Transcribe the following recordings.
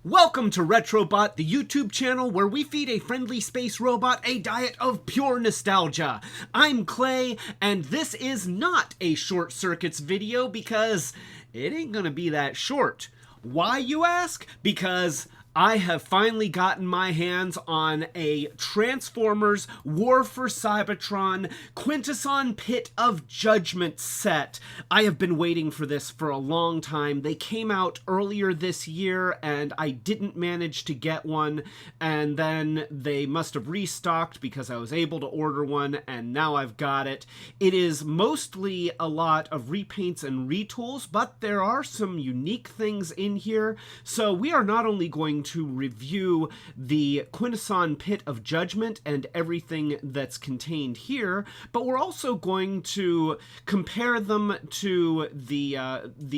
Welcome to Retrobot, the YouTube channel where we feed a friendly space robot a diet of pure nostalgia. I'm Clay, and this is not a Short Circuits video because it ain't gonna be that short. Why, you ask? Because I have finally gotten my hands on a Transformers War for Cybertron Quintesson Pit of Judgement set. I have been waiting for this for a long time. They came out earlier this year and I didn't manage to get one, and then they must have restocked because I was able to order one, and now I've got it. It is mostly a lot of repaints and retools, but there are some unique things in here. So we are not only going to review the Quintesson Pit of Judgement and everything that's contained here, but we're also going to compare them to the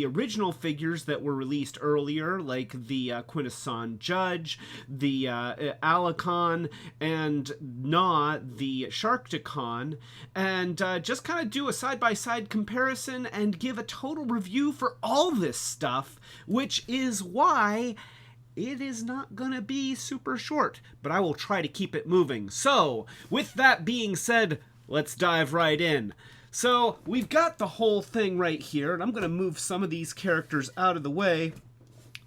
original figures that were released earlier, like the Quintesson Judge, the Alicon, and the Sharkticon, and just kind of do a side-by-side comparison and give a total review for all this stuff, which is why it is not gonna be super short, but I will try to keep it moving. So, with that being said, let's dive right in. So, we've got the whole thing right here, and I'm gonna move some of these characters out of the way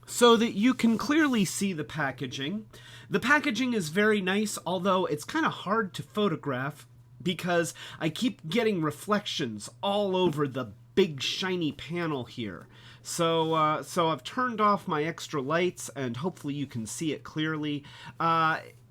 so that you can clearly see the packaging. The packaging is very nice, although it's kind of hard to photograph because I keep getting reflections all over the big shiny panel here. So I've turned off my extra lights, and hopefully you can see it clearly.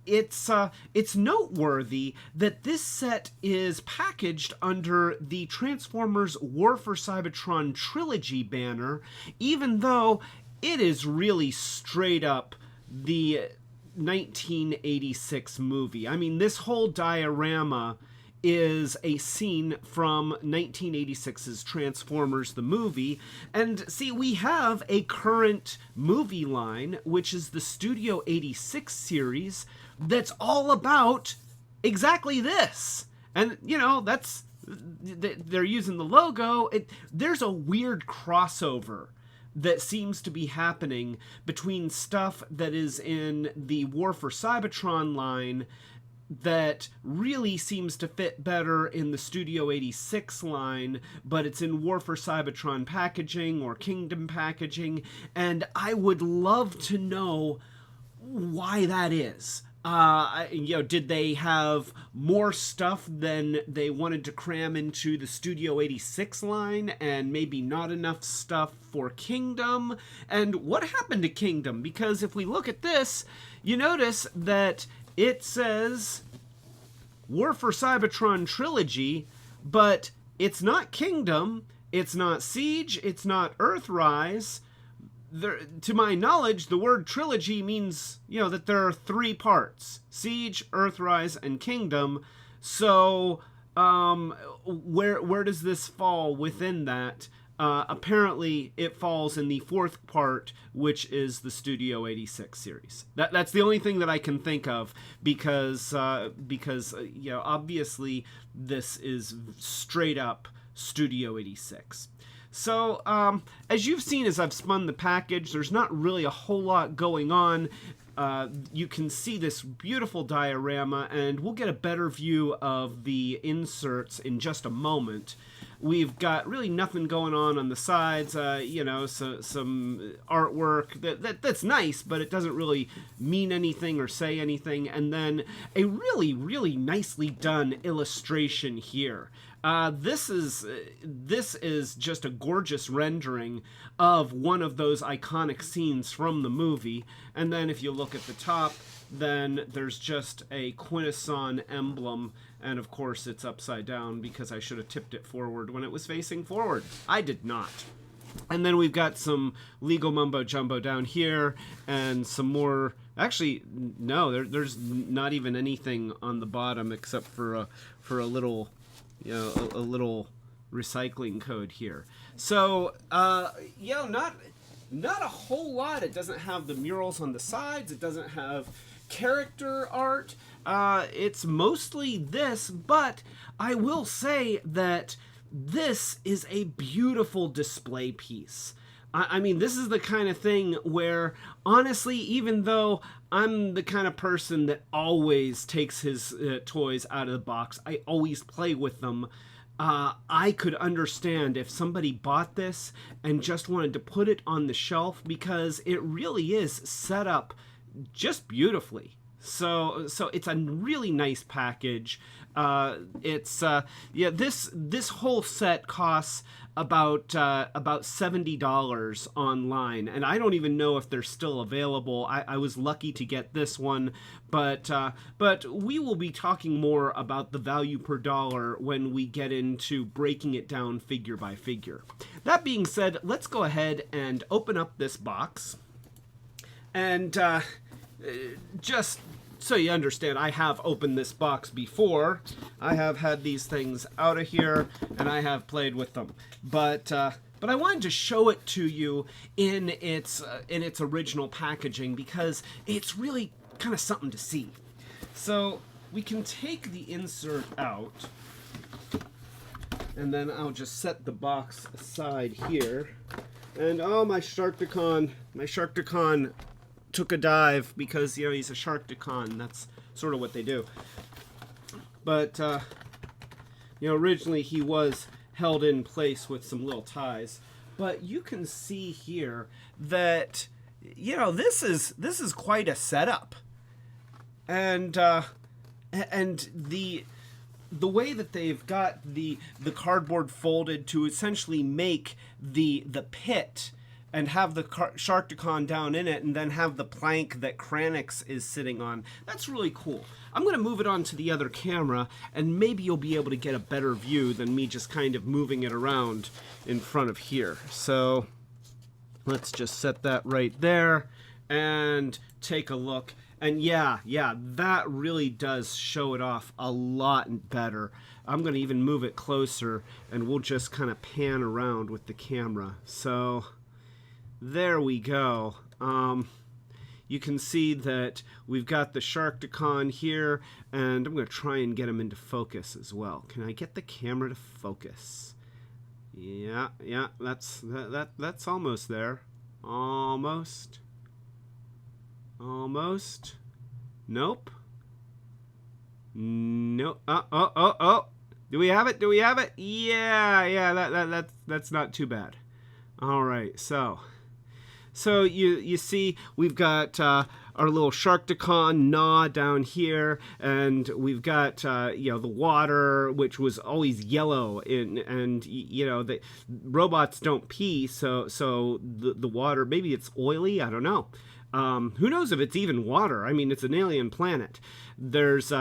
It's noteworthy that this set is packaged under the Transformers War for Cybertron Trilogy banner, even though it is really straight up the 1986 movie. I mean, this whole diorama is a scene from 1986's Transformers the movie. And see, we have a current movie line, which is the Studio 86 series, that's all about exactly this. And, you know, they're using the logo. There's a weird crossover that seems to be happening between stuff that is in the War for Cybertron line that really seems to fit better in the Studio 86 line, but it's in War for Cybertron packaging or Kingdom packaging, and I would love to know why that is. Did they have more stuff than they wanted to cram into the Studio 86 line and maybe not enough stuff for Kingdom? And what happened to Kingdom? Because if we look at this, you notice that it says War for Cybertron Trilogy, but it's not Kingdom, it's not Siege, it's not Earthrise. To my knowledge, the word trilogy means, that there are three parts: Siege, Earthrise, and Kingdom. So, where does this fall within that? Apparently, it falls in the fourth part, which is the Studio 86 series. That's the only thing that I can think of, because obviously this is straight up Studio 86. So, as you've seen as I've spun the package, there's not really a whole lot going on. You can see this beautiful diorama, and we'll get a better view of the inserts in just a moment. We've got really nothing going on the sides, some artwork that's nice, but it doesn't really mean anything or say anything. And then a really, really nicely done illustration here. This is just a gorgeous rendering of one of those iconic scenes from the movie. And then if you look at the top, then there's just a Quintesson emblem, and of course it's upside down because I should have tipped it forward when it was facing forward. I did not. And then we've got some legal mumbo jumbo down here, and some more. Actually, no, there's not even anything on the bottom except for a little, a little recycling code here. So, not a whole lot. It doesn't have the murals on the sides. It doesn't have character art. It's mostly this, but I will say that this is a beautiful display piece. I mean, this is the kind of thing where, honestly, even though I'm the kind of person that always takes his toys out of the box, I always play with them. I could understand if somebody bought this and just wanted to put it on the shelf, because it really is set up just beautifully. So it's a really nice package. Yeah, this whole set costs about $70 online, and I don't even know if they're still available. I was lucky to get this one, but we will be talking more about the value per dollar when we get into breaking it down figure by figure. That being said, let's go ahead and open up this box. And just so you understand, I have opened this box before. I have had these things out of here, and I have played with them. But I wanted to show it to you in its original packaging, because it's really kind of something to see. So we can take the insert out, and then I'll just set the box aside here. And oh, my Sharkticon took a dive, because, you know, he's a Sharkticon. That's sort of what they do. But, you know, originally he was held in place with some little ties. But you can see here that, you know, this is quite a setup. And the way that they've got the cardboard folded to essentially make the pit, and have the Sharkticon down in it, and then have the plank that Kranix is sitting on. That's really cool. I'm going to move it on to the other camera, and maybe you'll be able to get a better view than me just kind of moving it around in front of here. So let's just set that right there and take a look. And yeah, that really does show it off a lot better. I'm going to even move it closer, and we'll just kind of pan around with the camera. So there we go. You can see that we've got the Sharkticon here, and I'm going to try and get him into focus as well. Can I get the camera to focus? Yeah, that's almost there. Almost. Nope. Nope. Oh. Do we have it? Yeah, that's not too bad. All right, so you see we've got our little Sharkticon gnaw down here, and we've got you know, the water, which was always yellow, and you know, the robots don't pee, so the water, maybe it's oily, I don't know. Who knows if it's even water? I mean, it's an alien planet. There's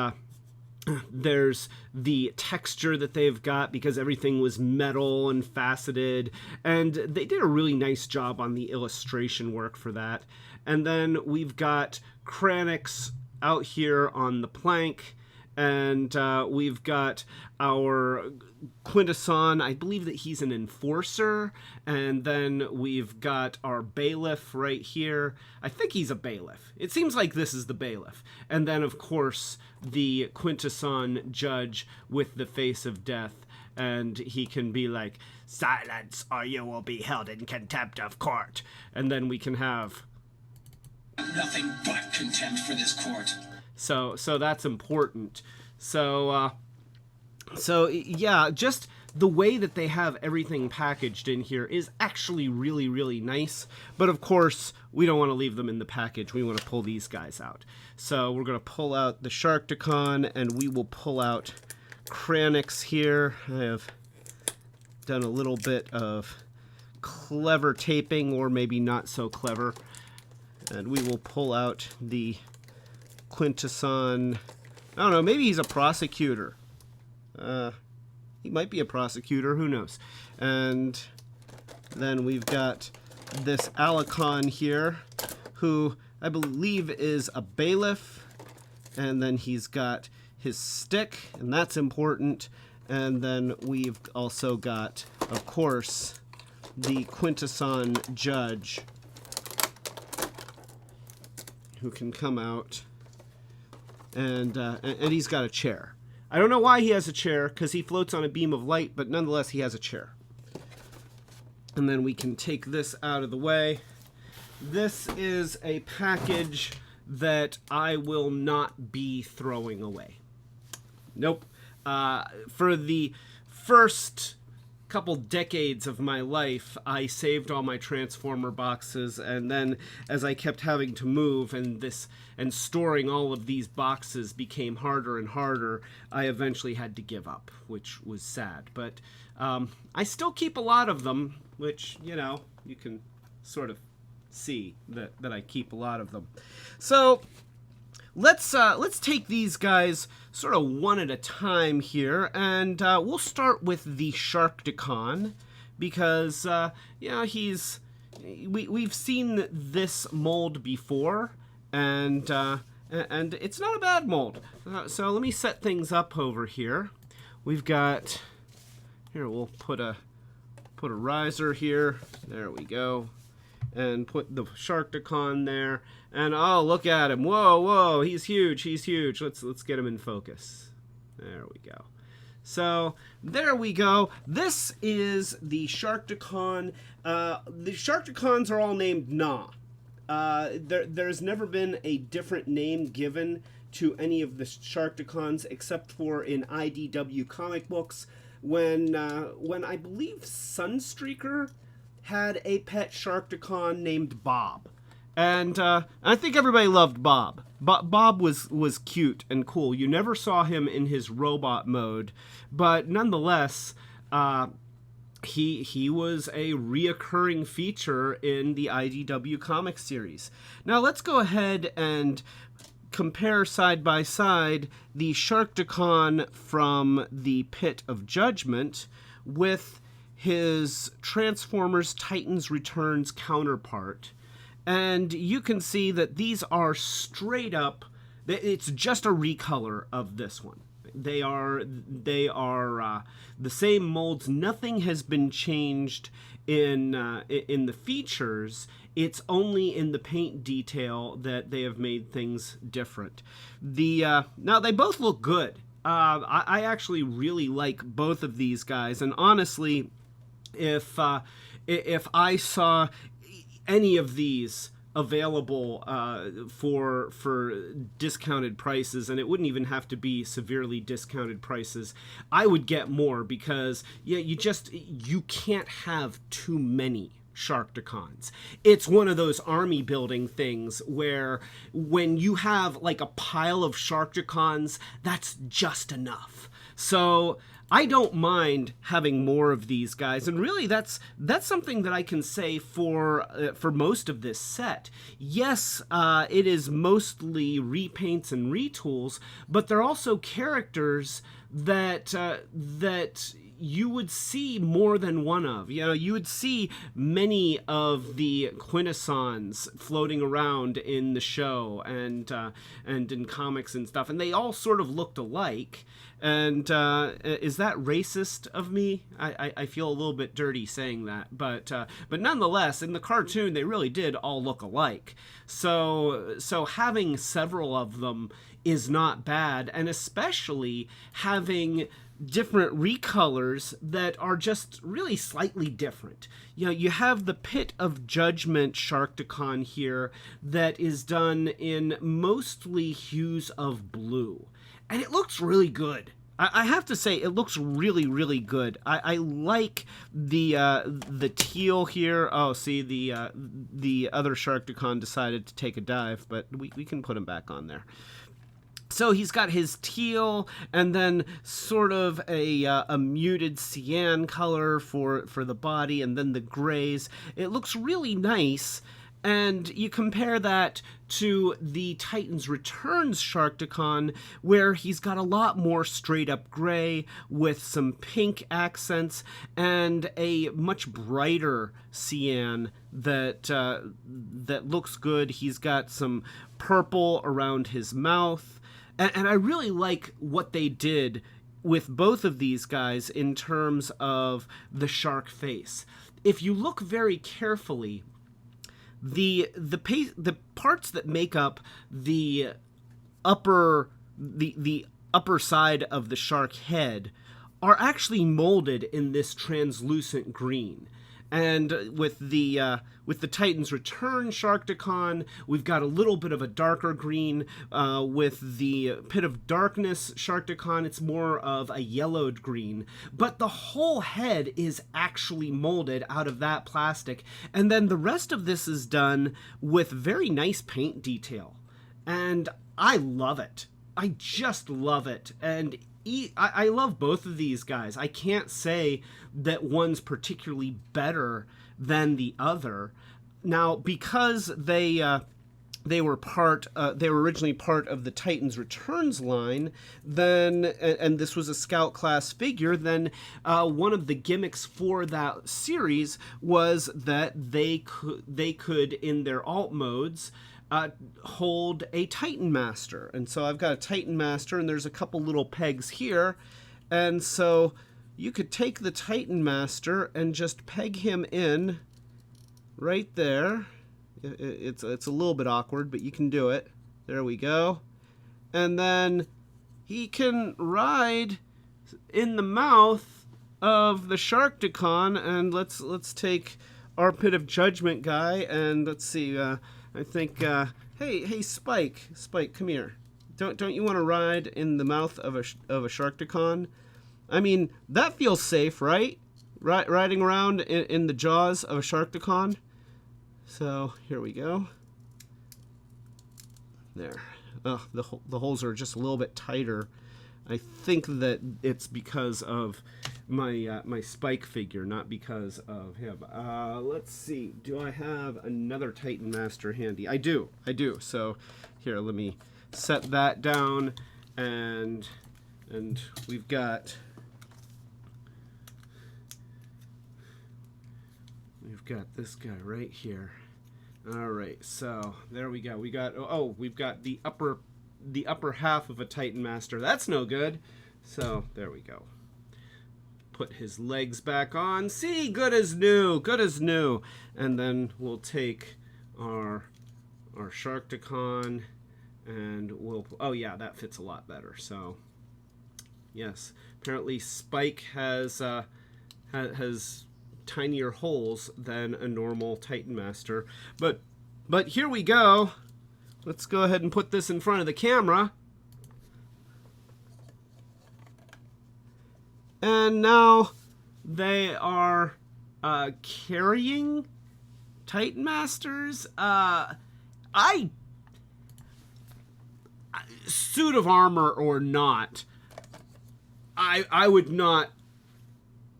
the texture that they've got, because everything was metal and faceted, and they did a really nice job on the illustration work for that. And then we've got Kranix out here on the plank, and we've got our Quintesson. I believe that he's an enforcer. And then we've got our Bailiff right here. I think he's a Bailiff. It seems like this is the Bailiff. And then, of course, the Quintesson Judge with the face of death. And he can be like, "Silence, or you will be held in contempt of court." And then we can have nothing but contempt for this court. So that's important. So yeah, just the way that they have everything packaged in here is actually really, really nice. But of course, we don't want to leave them in the package. We want to pull these guys out. So we're going to pull out the Sharkticon, and we will pull out Kranix here. I have done a little bit of clever taping, or maybe not so clever. And we will pull out the Quintesson. I don't know, maybe he's a prosecutor. He might be a prosecutor, who knows. And then we've got this Alicon here, who I believe is a Bailiff. And then he's got his stick, and that's important. And then we've also got, of course, the Quintesson Judge, who can come out, and he's got a chair. I don't know why he has a chair, because he floats on a beam of light, but nonetheless he has a chair. And then we can take this out of the way. This is a package that I will not be throwing away. Nope. For the first couple decades of my life, I saved all my Transformer boxes, and then as I kept having to move and storing all of these boxes became harder and harder, I eventually had to give up, which was sad. But I still keep a lot of them, which, you know, you can sort of see that I keep a lot of them. So let's take these guys sort of one at a time here, and we'll start with the Sharkticon, because yeah, we've seen this mold before, and it's not a bad mold. So let me set things up over here. We've got here. We'll put a riser here. There we go. And put the Sharkticon there, and oh, look at him! Whoa, he's huge, he's huge. Let's get him in focus. There we go. So there we go. This is the Sharkticon. The Sharkticons are all named Na. There's never been a different name given to any of the Sharkticons except for in IDW comic books when I believe Sunstreaker had a pet Sharkticon named Bob, and I think everybody loved Bob. Bob was cute and cool. You never saw him in his robot mode, but nonetheless, he was a reoccurring feature in the IDW comic series. Now let's go ahead and compare side by side the Sharkticon from the Pit of Judgement with his Transformers Titans Returns counterpart, and you can see that these are straight up, it's just a recolor of this one. They are the same molds. Nothing has been changed in the features. It's only in the paint detail that they have made things different. Now they both look good. I actually really like both of these guys, and honestly, if I saw any of these available for discounted prices, and it wouldn't even have to be severely discounted prices, I would get more, because yeah, you can't have too many Sharkticons. It's one of those army building things where when you have like a pile of Sharkticons, that's just enough. So I don't mind having more of these guys, and really that's something that I can say for most of this set. Yes, it is mostly repaints and retools, but they're also characters that you would see more than one of. You know, you would see many of the Quintessons floating around in the show and in comics and stuff, and they all sort of looked alike. And is that racist of me? I feel a little bit dirty saying that, but nonetheless, in the cartoon, they really did all look alike. So having several of them is not bad, and especially having different recolors that are just really slightly different. You know, you have the Pit of Judgement Sharkticon here that is done in mostly hues of blue, and it looks really good. I have to say, it looks really, really good. I like the teal here. Oh, see, the other Sharkticon decided to take a dive, but we can put him back on there. So he's got his teal, and then sort of a muted cyan color for the body, and then the grays. It looks really nice, and you compare that to the Titans Returns Sharkticon, where he's got a lot more straight-up gray with some pink accents and a much brighter cyan that looks good. He's got some purple around his mouth. And I really like what they did with both of these guys in terms of the shark face. If you look very carefully, the parts that make up the upper side of the shark head are actually molded in this translucent green. And with the Titans Return Sharkticon, we've got a little bit of a darker green. With the Pit of Darkness Sharkticon, it's more of a yellowed green. But the whole head is actually molded out of that plastic. And then the rest of this is done with very nice paint detail. And I love it. I just love it. And I love both of these guys. I can't say that one's particularly better than the other. Now, because they were originally part of the Titans Returns line, then, and this was a Scout class figure, then one of the gimmicks for that series was that they could in their alt modes hold a Titan Master. And so I've got a Titan Master, and there's a couple little pegs here, and so you could take the Titan Master and just peg him in right there. It's a little bit awkward, but you can do it. There we go. And then he can ride in the mouth of the Sharkticon, and let's take our Pit of Judgement guy, and let's see, I think, hey, Spike, come here. Don't you want to ride in the mouth of a Sharkticon? I mean, that feels safe, right? Riding around in the jaws of a Sharkticon. So here we go. There. The holes are just a little bit tighter. I think that it's because of my my Spike figure, not because of him. Let's see. Do I have another Titan Master handy? I do. So here, let me set that down, and we've got this guy right here. All right. So there we go. We've got the upper half of a Titan Master. That's no good. So there we go. Put his legs back on. See, good as new. And then we'll take our Sharkticon, and oh yeah, that fits a lot better. So yes, apparently Spike has tinier holes than a normal Titan Master. But here we go. Let's go ahead and put this in front of the camera. And now they are carrying Titan Masters. Suit of armor or not, I would not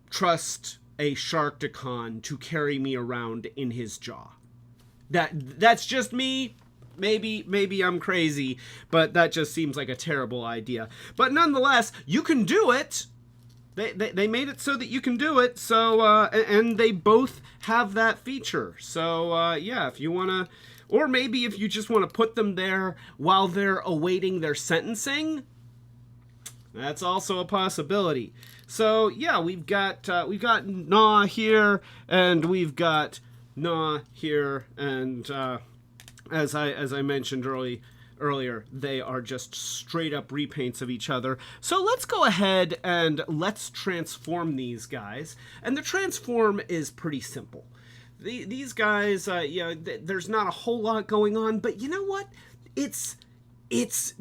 trust a Sharkticon to carry me around in his jaw. That's just me. Maybe I'm crazy, but that just seems like a terrible idea. But nonetheless, you can do it. They made it so that you can do it. So and they both have that feature. So yeah, if you want to, or maybe if you just want to put them there while they're awaiting their sentencing, that's also a possibility. So yeah, we've got Gnaw here, and we've got Gnaw here, and as I mentioned earlier, they are just straight up repaints of each other. So let's go ahead and let's transform these guys. And the transform is pretty simple. These guys, there's not a whole lot going on, but you know what? It's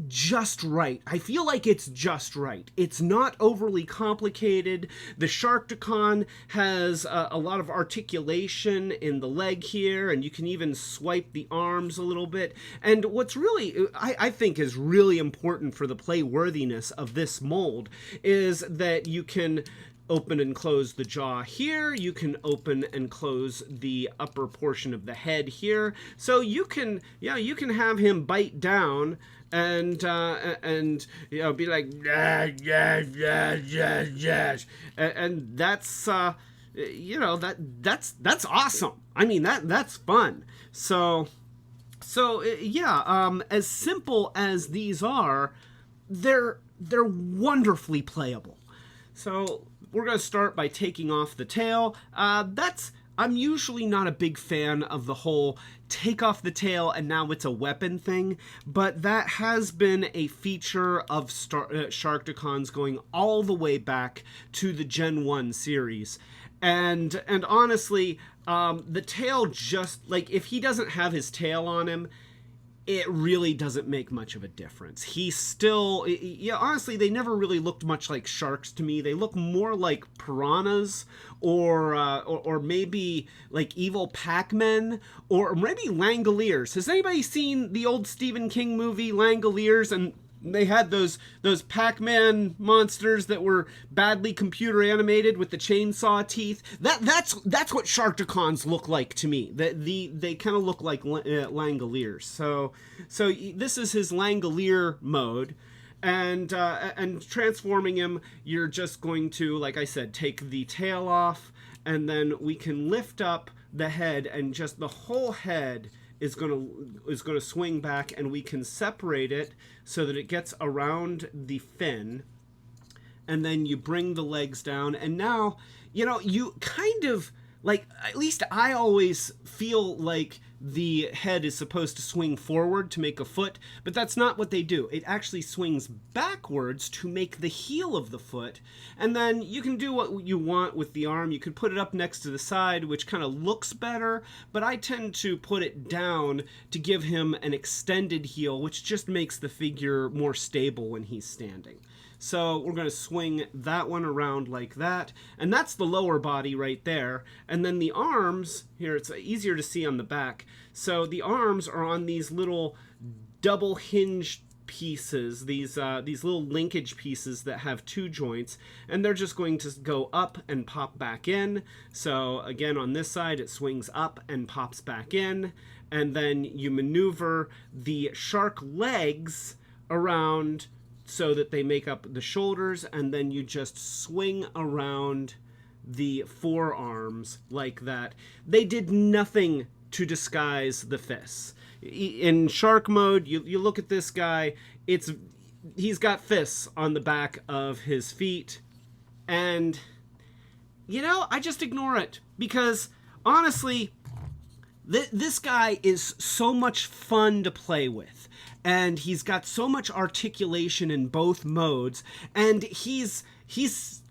just right. I feel like it's just right. It's not overly complicated. The Sharkticon has a lot of articulation in the leg here, and you can even swipe the arms a little bit. And what's really, I think is really important for the playworthiness of this mold is that you can open and close the jaw here. You can open and close the upper portion of the head here. So you can have him bite down and be like yes, and that's that's awesome. I mean, that's fun. So yeah, as simple as these are, they're wonderfully playable. So we're going to start by taking off the tail. That's I'm usually not a big fan of the whole take off the tail and now it's a weapon thing, but that has been a feature of Sharkticons going all the way back to the Gen 1 series. And honestly, the tail just, like, if he doesn't have his tail on him, it really doesn't make much of a difference. He's still, yeah, honestly, they never really looked much like sharks to me. They look more like piranhas or maybe like evil Pac-Men or maybe Langoliers. Has anybody seen the old Stephen King movie Langoliers? And they had those Pac-Man monsters that were badly computer animated with the chainsaw teeth. That's what Sharkticons look like to me. They kind of look like Langoliers. So this is his Langolier mode, and transforming him, you're just going to, like I said, take the tail off, and then we can lift up the head, and just the whole head is going to swing back, and we can separate it so that it gets around the fin, and then you bring the legs down, and now, you know, you kind of, like, at least I always feel like the head is supposed to swing forward to make a foot, but that's not what they do. It actually swings backwards to make the heel of the foot, and then you can do what you want with the arm. You could put it up next to the side, which kind of looks better, but I tend to put it down to give him an extended heel, which just makes the figure more stable when he's standing. So we're going to swing that one around like that, and that's the lower body right there. And then the arms, here it's easier to see on the back, so the arms are on these little double hinged pieces, these little linkage pieces that have two joints, and they're just going to go up and pop back in. So again, on this side it swings up and pops back in, and then you maneuver the shark legs around so that they make up the shoulders, and then you just swing around the forearms like that. They did nothing to disguise the fists. In shark mode, you look at this guy, he's got fists on the back of his feet, and, you know, I just ignore it, because, honestly, this guy is so much fun to play with. And he's got so much articulation in both modes, and he's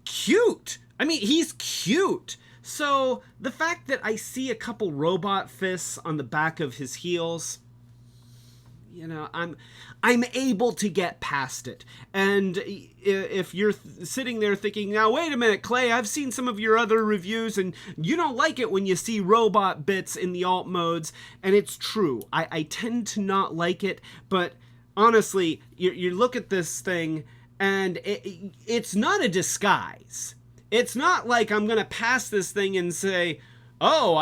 cute. I mean, he's cute. So the fact that I see a couple robot fists on the back of his heels, you know, I'm able to get past it. And if you're sitting there thinking, now wait a minute, Clay, I've seen some of your other reviews and you don't like it when you see robot bits in the alt modes, and it's true. I tend to not like it, but honestly, you look at this thing and it's not a disguise. It's not like I'm gonna pass this thing and say, oh,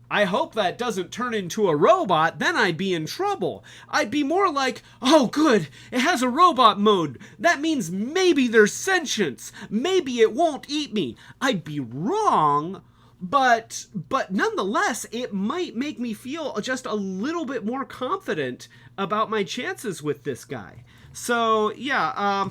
I hope that doesn't turn into a robot, then I'd be in trouble. I'd be more like, oh good, it has a robot mode. That means maybe there's sentience. Maybe it won't eat me. I'd be wrong, but nonetheless, it might make me feel just a little bit more confident about my chances with this guy. So yeah,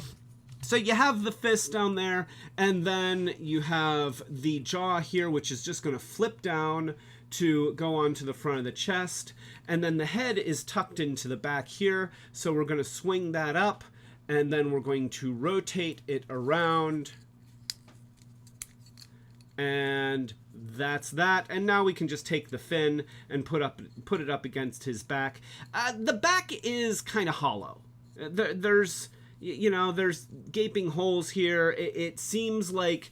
so you have the fist down there, and then you have the jaw here, which is just going to flip down to go onto the front of the chest, and then the head is tucked into the back here, so we're going to swing that up, and then we're going to rotate it around, and that's that. And now we can just take the fin and put it up against his back. The back is kind of hollow. There's gaping holes here. It seems like,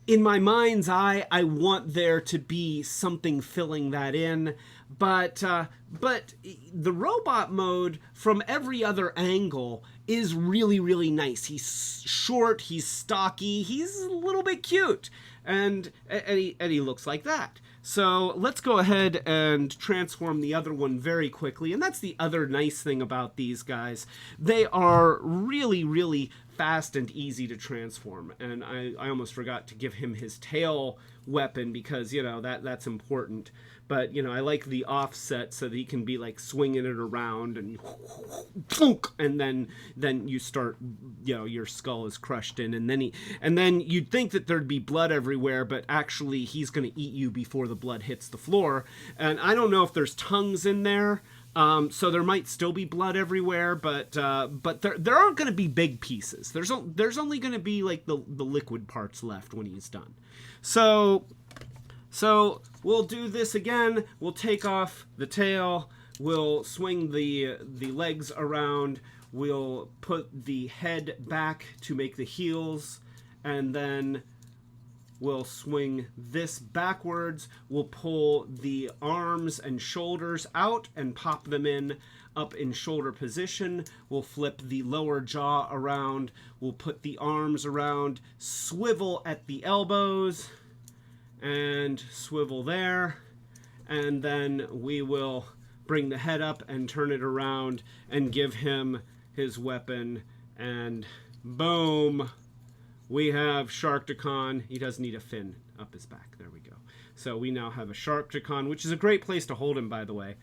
in my mind's eye, I want there to be something filling that in, but the robot mode from every other angle is really, really nice. He's short, he's stocky, he's a little bit cute, and he looks like that. So let's go ahead and transform the other one very quickly, and that's the other nice thing about these guys. They are really, really fast and easy to transform. And I almost forgot to give him his tail weapon because, you know, that's important. But, you know, I like the offset so that he can be like swinging it around and then you start, you know, your skull is crushed in, and then you'd think that there'd be blood everywhere, but actually he's going to eat you before the blood hits the floor. And I don't know if there's tongues in there. So there might still be blood everywhere, but there aren't going to be big pieces. There's only going to be like the liquid parts left when he's done. So we'll do this again. We'll take off the tail. We'll swing the legs around. We'll put the head back to make the heels, and then we'll swing this backwards. We'll pull the arms and shoulders out and pop them up in shoulder position. We'll flip the lower jaw around. We'll put the arms around, swivel at the elbows, and swivel there. And then we will bring the head up and turn it around and give him his weapon. And boom! We have Sharkticon. He does need a fin up his back. There we go. So we now have a Sharkticon, which is a great place to hold him, by the way.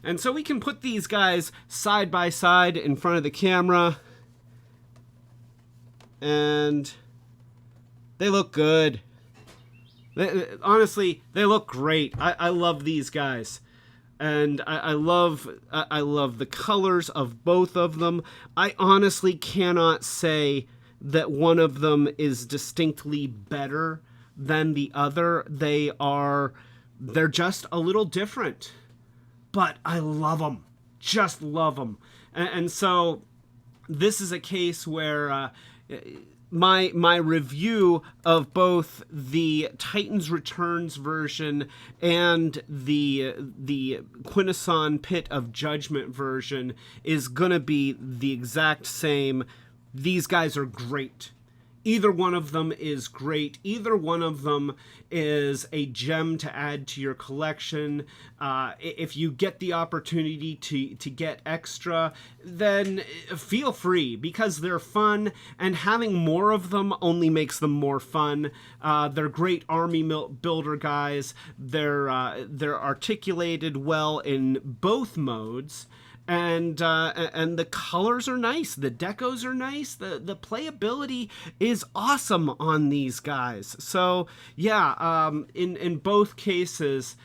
And so we can put these guys side by side in front of the camera. And they look good. Honestly, they look great. I love these guys. And I love the colors of both of them. I honestly cannot say that one of them is distinctly better than the other. They're just a little different, but I love them, just love them. And so this is a case where my review of both the Titans Returns version and the Quintesson Pit of Judgement version is gonna be the exact same. These guys are great. Either one of them is great. Either one of them is a gem to add to your collection. If you get the opportunity to get extra, then feel free, because they're fun, and having more of them only makes them more fun. They're great army builder guys. They're articulated well in both modes. And the colors are nice. The decos are nice. The playability is awesome on these guys. So yeah, in both cases,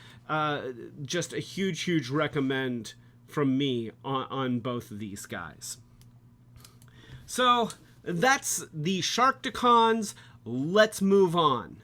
just a huge recommend from me on both of these guys. So that's the Sharkticons. Let's move on.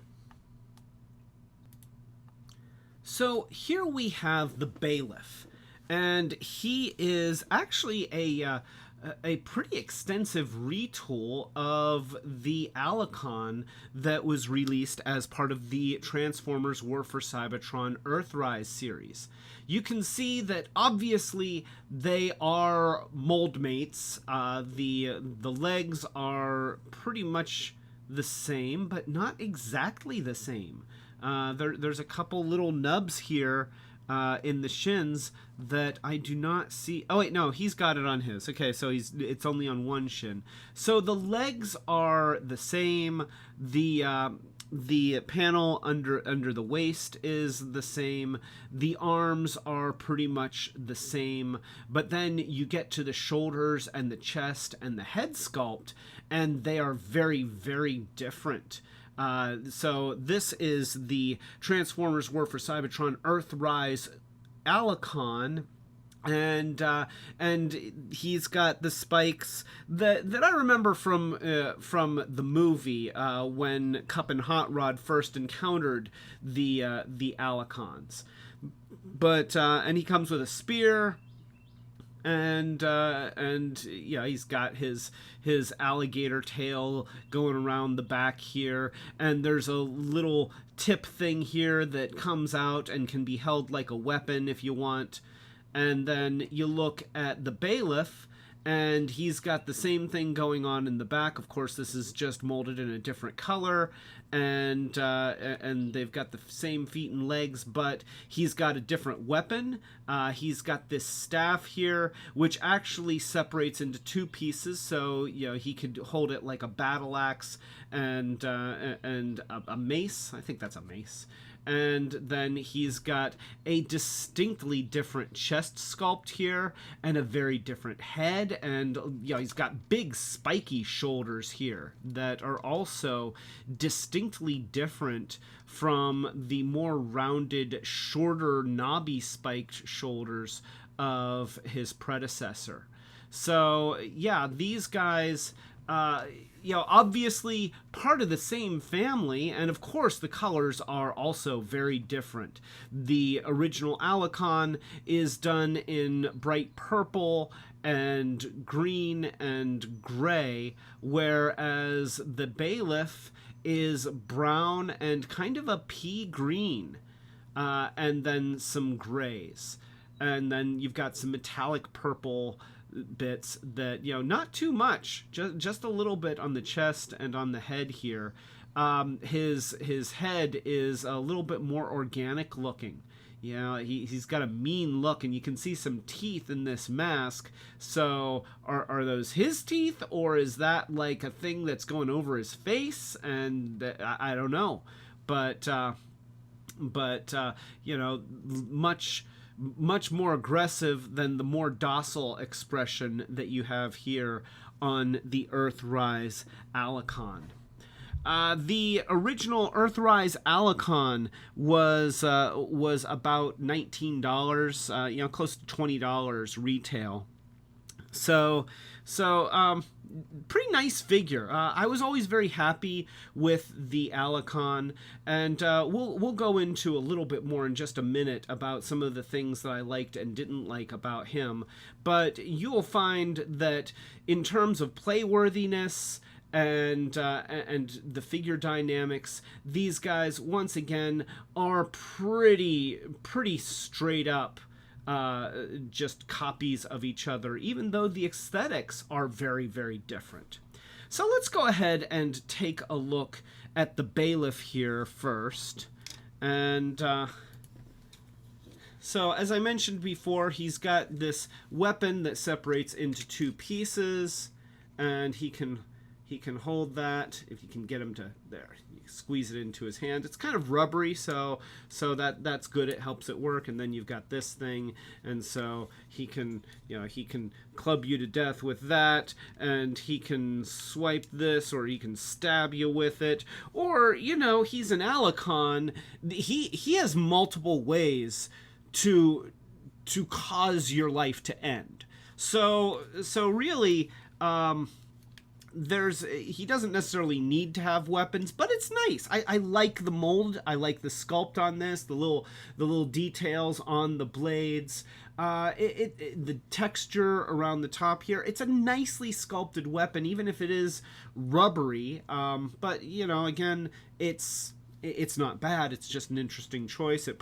So here we have the Bailiff. And he is actually a pretty extensive retool of the Alicon that was released as part of the Transformers War for Cybertron Earthrise series. You can see that obviously they are mold mates. The legs are pretty much the same, but not exactly the same. There's a couple little nubs here in the shins that I do not see. Oh wait, no, he's got it on his. Okay, so it's only on one shin. So the legs are the same. The panel under the waist is the same. The arms are pretty much the same. But then you get to the shoulders and the chest and the head sculpt, and they are very different. So this is the Transformers War for Cybertron Earthrise Alicon, and he's got the spikes that I remember from the movie when Cup and Hot Rod first encountered the Alicons. But and he comes with a spear. And yeah, he's got his alligator tail going around the back here, and there's a little tip thing here that comes out and can be held like a weapon if you want. And then you look at the Bailiff, and he's got the same thing going on in the back. Of course, this is just molded in a different color, and they've got the same feet and legs, but he's got a different weapon. He's got this staff here, which actually separates into two pieces, so he could hold it like a battle axe and a mace. I think that's a mace. And then he's got a distinctly different chest sculpt here and a very different head, and he's got big spiky shoulders here that are also distinctly different from the more rounded, shorter, knobby spiked shoulders of his predecessor. So yeah, these guys obviously part of the same family, and of course the colors are also very different. The original Alicon is done in bright purple and green and gray, whereas the Bailiff is brown and kind of a pea green, and then some grays. And then you've got some metallic purple bits that not too much, just a little bit on the chest and on the head here. His head is a little bit more organic looking. He's got a mean look, and you can see some teeth in this mask. So are those his teeth, or is that like a thing that's going over his face? And I don't know, but much more aggressive than the more docile expression that you have here on the Earthrise Alicon. The original Earthrise Alicon was about $19, close to $20 retail. So pretty nice figure. I was always very happy with the Alicon, and we'll go into a little bit more in just a minute about some of the things that I liked and didn't like about him. But you will find that in terms of playworthiness and the figure dynamics, these guys once again are pretty straight up just copies of each other, even though the aesthetics are very, very different. So let's go ahead and take a look at the Bailiff here first. And so as I mentioned before, he's got this weapon that separates into two pieces, and he can hold that if you can get him to there. You squeeze it into his hand. It's kind of rubbery, so that's good. It helps it work. And then you've got this thing, and so he can club you to death with that, and he can swipe this, or he can stab you with it, or he's an Alicon. He has multiple ways to cause your life to end. So really. He doesn't necessarily need to have weapons, but it's nice. I like the mold. I like the sculpt on this, the little details on the blades. The texture around the top here. It's a nicely sculpted weapon, even if it is rubbery. But again, it's not bad. It's just an interesting choice. It's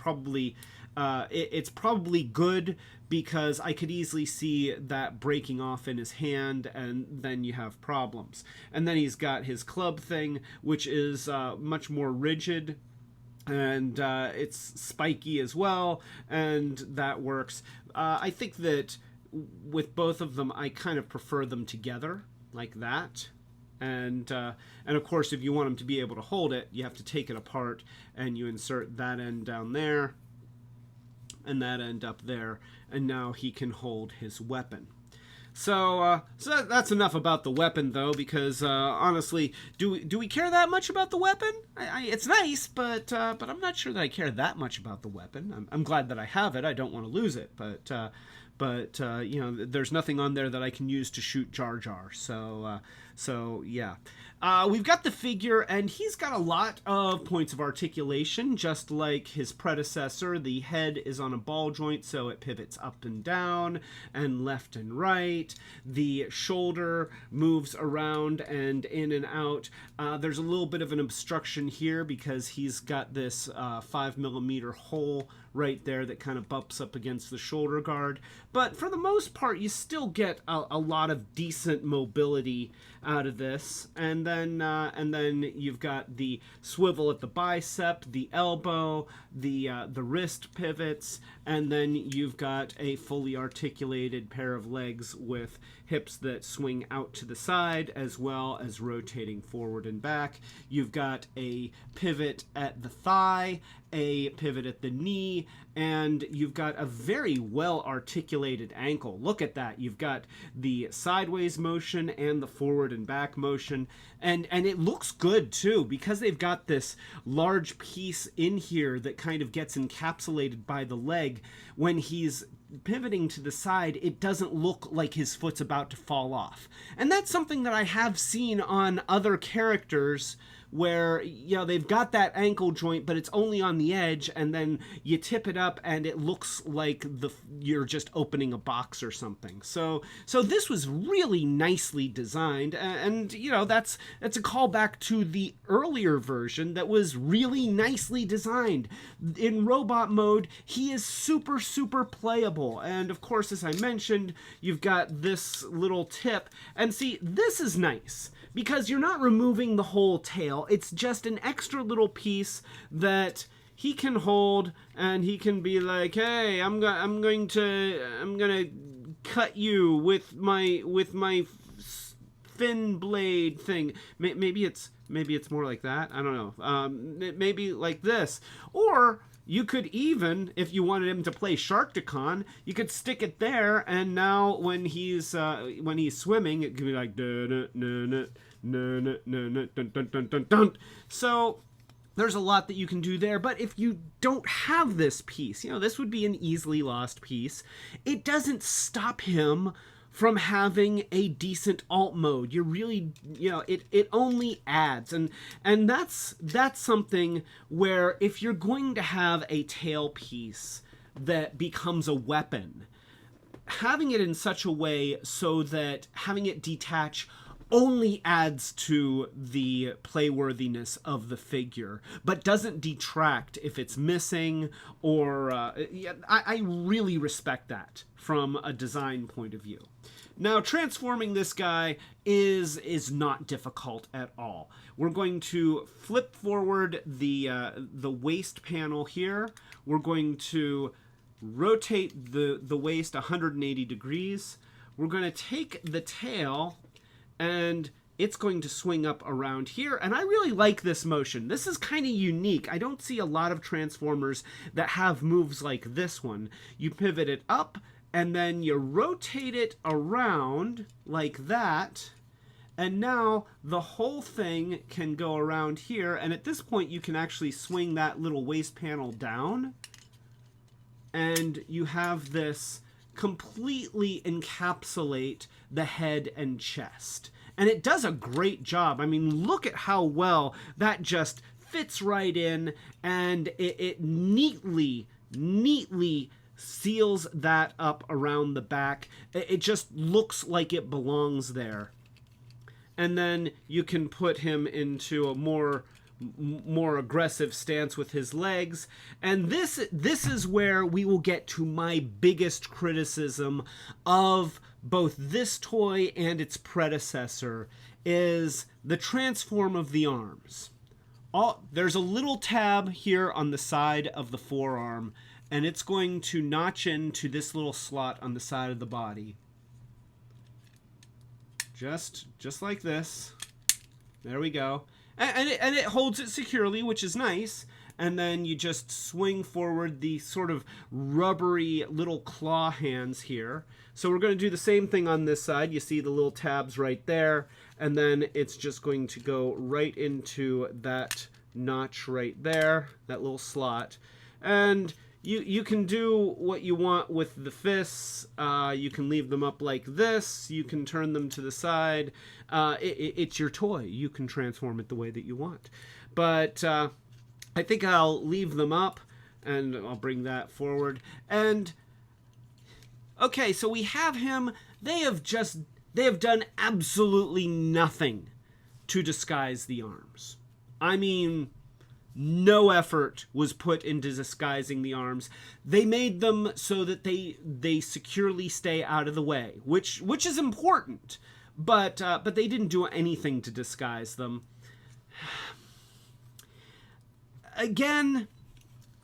probably good, because I could easily see that breaking off in his hand, and then you have problems. And then he's got his club thing, which is much more rigid, and it's spiky as well, and that works. I think that with both of them, I kind of prefer them together like that. And of course, if you want him to be able to hold it, you have to take it apart, and you insert that end down there and that end up there, and now he can hold his weapon. So that's enough about the weapon, though, because honestly, do we care that much about the weapon? It's nice, but I'm not sure that I care that much about the weapon. I'm glad that I have it. I don't want to lose it, but there's nothing on there that I can use to shoot Jar Jar. So So yeah. We've got the figure, and he's got a lot of points of articulation, just like his predecessor. The head is on a ball joint, so it pivots up and down, and left and right. The shoulder moves around and in and out. There's a little bit of an obstruction here because he's got this 5mm hole right there that kind of bumps up against the shoulder guard. But for the most part, you still get a lot of decent mobility out of this. And then you've got the swivel at the bicep, the elbow, the wrist pivots, and then you've got a fully articulated pair of legs with hips that swing out to the side as well as rotating forward and back. You've got a pivot at the thigh, a pivot at the knee, and you've got a very well articulated ankle. Look at that. You've got the sideways motion and the forward and back motion, and it looks good too because they've got this large piece in here that kind of gets encapsulated by the leg. When he's pivoting to the side, it doesn't look like his foot's about to fall off. And that's something that I have seen on other characters where, you know, they've got that ankle joint, but it's only on the edge, and then you tip it up and it looks like you're just opening a box or something. So this was really nicely designed, and you know, that's a callback to the earlier version that was really nicely designed. In robot mode, he is super playable, and of course, as I mentioned, you've got this little tip, and see, this is nice because you're not removing the whole tail. It's just an extra little piece that he can hold, and he can be like, "Hey, I'm gonna cut you with my fin blade thing." Maybe it's more like that. I don't know. Maybe like this, or you could even, if you wanted him to play Sharkticon, you could stick it there, and now when he's swimming, it could be like dun dun dun dun dun dun dun dun. So there's a lot that you can do there, but if you don't have this piece, you know, this would be an easily lost piece. It doesn't stop him from having a decent alt mode. You really, you know, it only adds, and that's something where if you're going to have a tail piece that becomes a weapon, having it in such a way so that having it detach only adds to the playworthiness of the figure, but doesn't detract if it's missing, or I really respect that from a design point of view. Now, transforming this guy is not difficult at all. We're going to flip forward the waist panel here. We're going to rotate the waist 180 degrees. We're going to take the tail, and it's going to swing up around here, and I really like this motion. This is kind of unique. I don't see a lot of Transformers that have moves like this one. You pivot it up, and then you rotate it around like that, and now the whole thing can go around here, and at this point you can actually swing that little waist panel down, and you have this completely encapsulate the head and chest. And it does a great job. I mean, look at how well that just fits right in, and it neatly seals that up around the back. It just looks like it belongs there. And then you can put him into a more aggressive stance with his legs, and this is where we will get to my biggest criticism of both this toy and its predecessor, is the transform of the arms. There's a little tab here on the side of the forearm, and it's going to notch into this little slot on the side of the body, just like this. There we go. And it holds it securely, which is nice. And then you just swing forward the sort of rubbery little claw hands here. So we're going to do the same thing on this side. You see the little tabs right there. And then it's just going to go right into that notch right there, that little slot. And you can do what you want with the fists. You can leave them up like this. You can turn them to the side. It's your toy. You can transform it the way that you want. But I think I'll leave them up, and I'll bring that forward. And okay, so we have him. They have done absolutely nothing to disguise the arms. I mean, no effort was put into disguising the arms. They made them so that they securely stay out of the way, which is important. But they didn't do anything to disguise them. Again,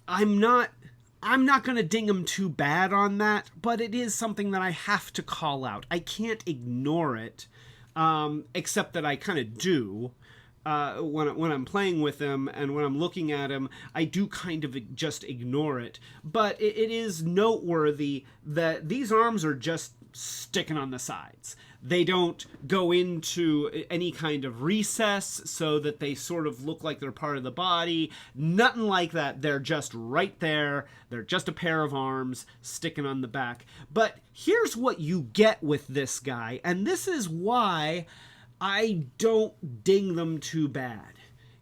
I'm not going to ding them too bad on that, but it is something that I have to call out. I can't ignore it, except that I kind of do. When I'm playing with him and when I'm looking at him, I do kind of just ignore it. But it is noteworthy that these arms are just sticking on the sides. They don't go into any kind of recess so that they sort of look like they're part of the body. Nothing like that. They're just right there. They're just a pair of arms sticking on the back. But here's what you get with this guy, and this is why I don't ding them too bad.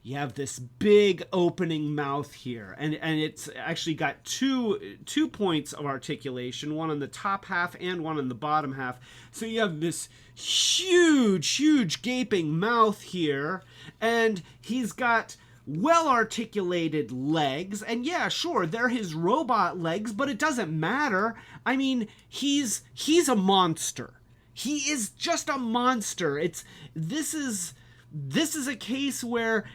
You have this big opening mouth here, and it's actually got two points of articulation, one on the top half and one on the bottom half. So you have this huge gaping mouth here, and he's got well-articulated legs, and yeah, sure, they're his robot legs, but it doesn't matter. I mean, he's a monster. He is just a monster. This is a case where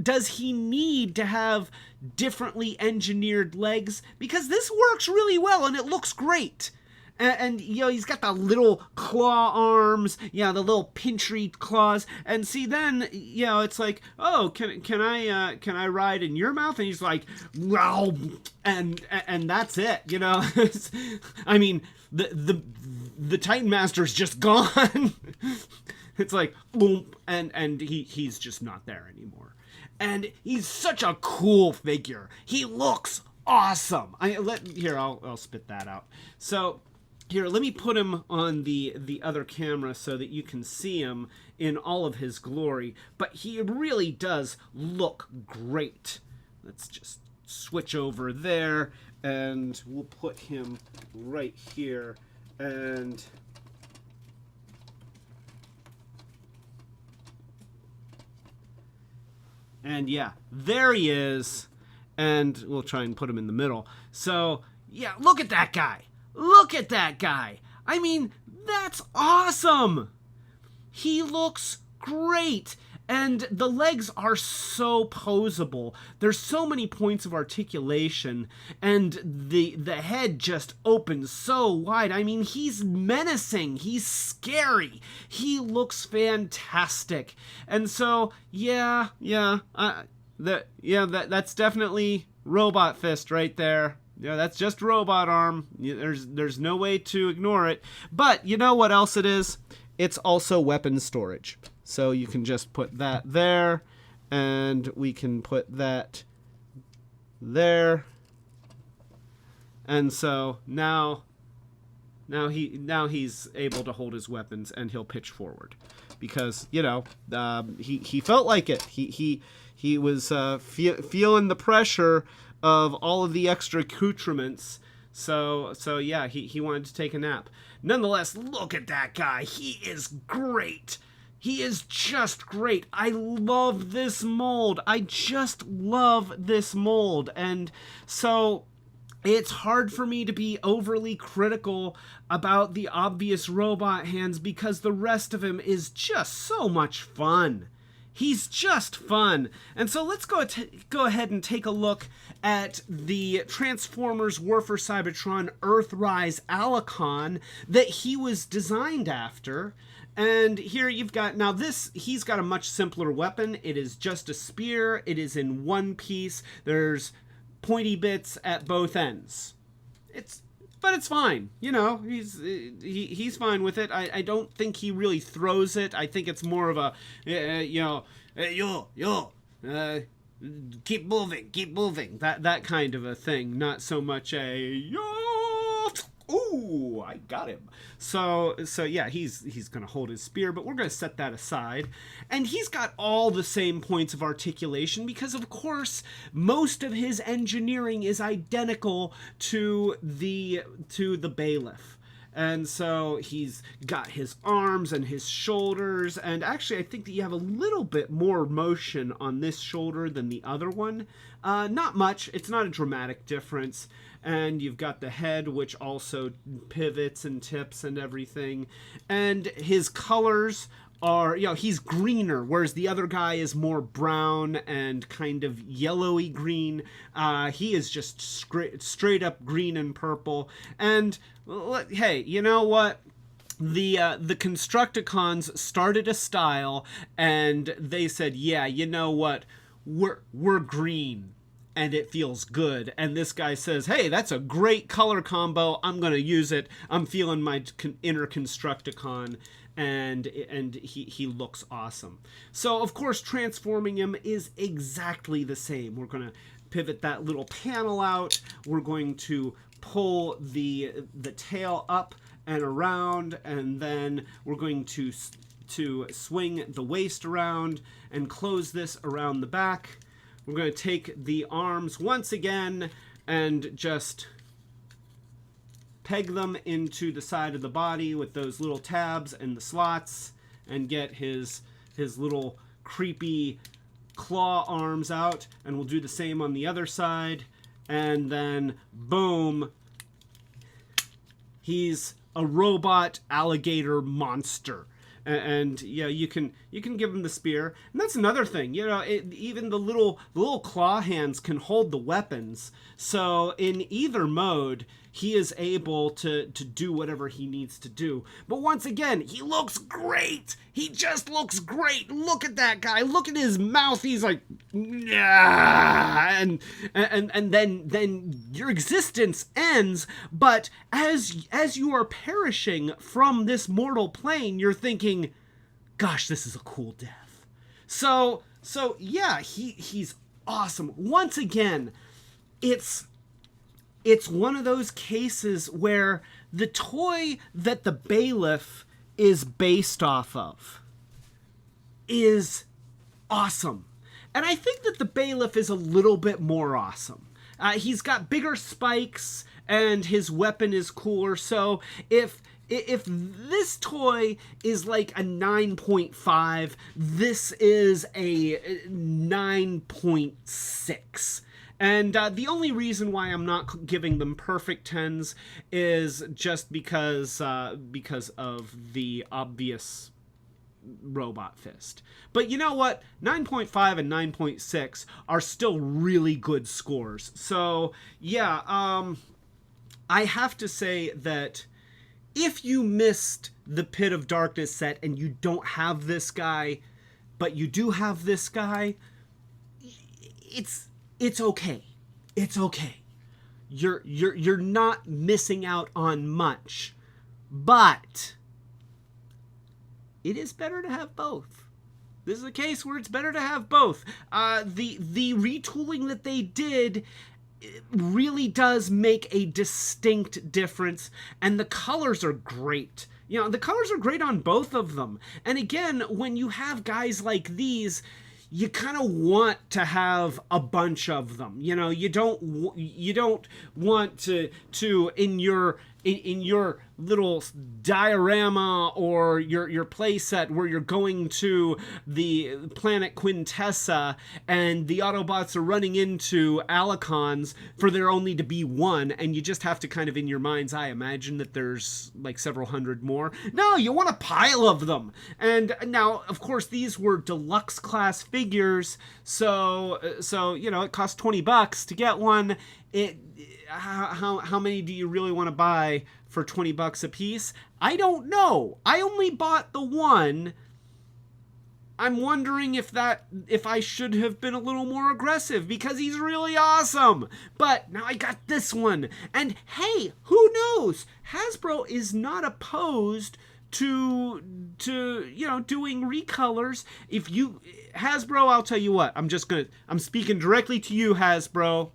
does he need to have differently engineered legs? Because this works really well and it looks great. And you know, he's got the little claw arms, the little pinchy claws. And see, then, it's like, oh, can I ride in your mouth? And he's like, wow, and that's it. I mean, the Titan Master's just gone. It's like, boom, and he's just not there anymore. And he's such a cool figure. He looks awesome. I'll spit that out. So here, let me put him on the other camera so that you can see him in all of his glory. But he really does look great. Let's just switch over there, and we'll put him right here. And yeah, there he is. And we'll try and put him in the middle. So, yeah, look at that guy. Look at that guy. I mean, that's awesome. He looks great. And the legs are so poseable. There's so many points of articulation, and the head just opens so wide. I mean, he's menacing. He's scary. He looks fantastic. And so, that's definitely robot fist right there. Yeah, that's just robot arm. There's no way to ignore it. But you know what else it is? It's also weapon storage. So you can just put that there, and we can put that there. And so now he's able to hold his weapons, and he'll pitch forward, because he felt like it. He was feeling the pressure of all of the extra accoutrements. So yeah, he wanted to take a nap. Nonetheless, look at that guy. He is great. He is just great. I love this mold. I just love this mold. And so it's hard for me to be overly critical about the obvious robot hands, because the rest of him is just so much fun. He's just fun. And so let's go ahead and take a look at the Transformers Warfare Cybertron Earthrise Alicon that he was designed after. And here you've got, now he's got a much simpler weapon. It is just a spear. It is in one piece. There's pointy bits at both ends. But it's fine. He's fine with it. I don't think he really throws it. I think it's more of a, keep moving, that kind of a thing, not so much a yo, ooh, I got him. So yeah, he's gonna hold his spear, but we're gonna set that aside. And he's got all the same points of articulation because, of course, most of his engineering is identical to the Bailiff. And so he's got his arms and his shoulders, and actually I think that you have a little bit more motion on this shoulder than the other one. Not much, it's not a dramatic difference. And you've got the head, which also pivots and tips and everything. And his colors are, he's greener, whereas the other guy is more brown and kind of yellowy green. He is just straight up green and purple. And hey, you know what? The Constructicons started a style, and they said, yeah, you know what? We're green, and it feels good. And this guy says, hey, that's a great color combo. I'm gonna use it. I'm feeling my inner Constructicon. And he looks awesome. So, of course, transforming him is exactly the same. We're going to pivot that little panel out. We're going to pull the tail up and around, and then we're going to swing the waist around and close this around the back. We're going to take the arms once again and just peg them into the side of the body with those little tabs and the slots, and get his little creepy claw arms out. And we'll do the same on the other side, and then boom, he's a robot alligator monster. And yeah, you can give him the spear, and that's another thing. Even the little claw hands can hold the weapons. So in either mode, he is able to do whatever he needs to do. But once again, he looks great. He just looks great. Look at that guy. Look at his mouth. He's like, yeah, and then your existence ends. But as you are perishing from this mortal plane, you're thinking, gosh, this is a cool death. So yeah, he's awesome. Once again, it's one of those cases where the toy that the Bailiff is based off of is awesome. And I think that the Bailiff is a little bit more awesome. He's got bigger spikes, and his weapon is cooler. So if this toy is like a 9.5, this is a 9.6. And the only reason why I'm not giving them perfect 10s is just because of the obvious robot fist. But you know what? 9.5 and 9.6 are still really good scores. So yeah, I have to say that if you missed the Pit of Darkness set and you don't have this guy, but you do have this guy, it's okay. It's okay. You're not missing out on much. But it is better to have both. This is a case where it's better to have both. The retooling that they did really does make a distinct difference, and the colors are great. The colors are great on both of them. And again, when you have guys like these, you kind of want to have a bunch of them. You don't want to in your little diorama or your play set where you're going to the planet Quintessa and the Autobots are running into Alicons for there only to be one, and you just have to kind of in your mind's eye imagine that there's like several hundred more. No, you want a pile of them. And now, of course, these were deluxe class figures, so it cost $20 to get one. How many do you really want to buy for $20 a piece? I don't know. I only bought the one. I'm wondering if I should have been a little more aggressive, because he's really awesome. But now I got this one. And hey, who knows? Hasbro is not opposed to you know, doing recolors. If you, Hasbro, I'll tell you what, I'm speaking directly to you, Hasbro.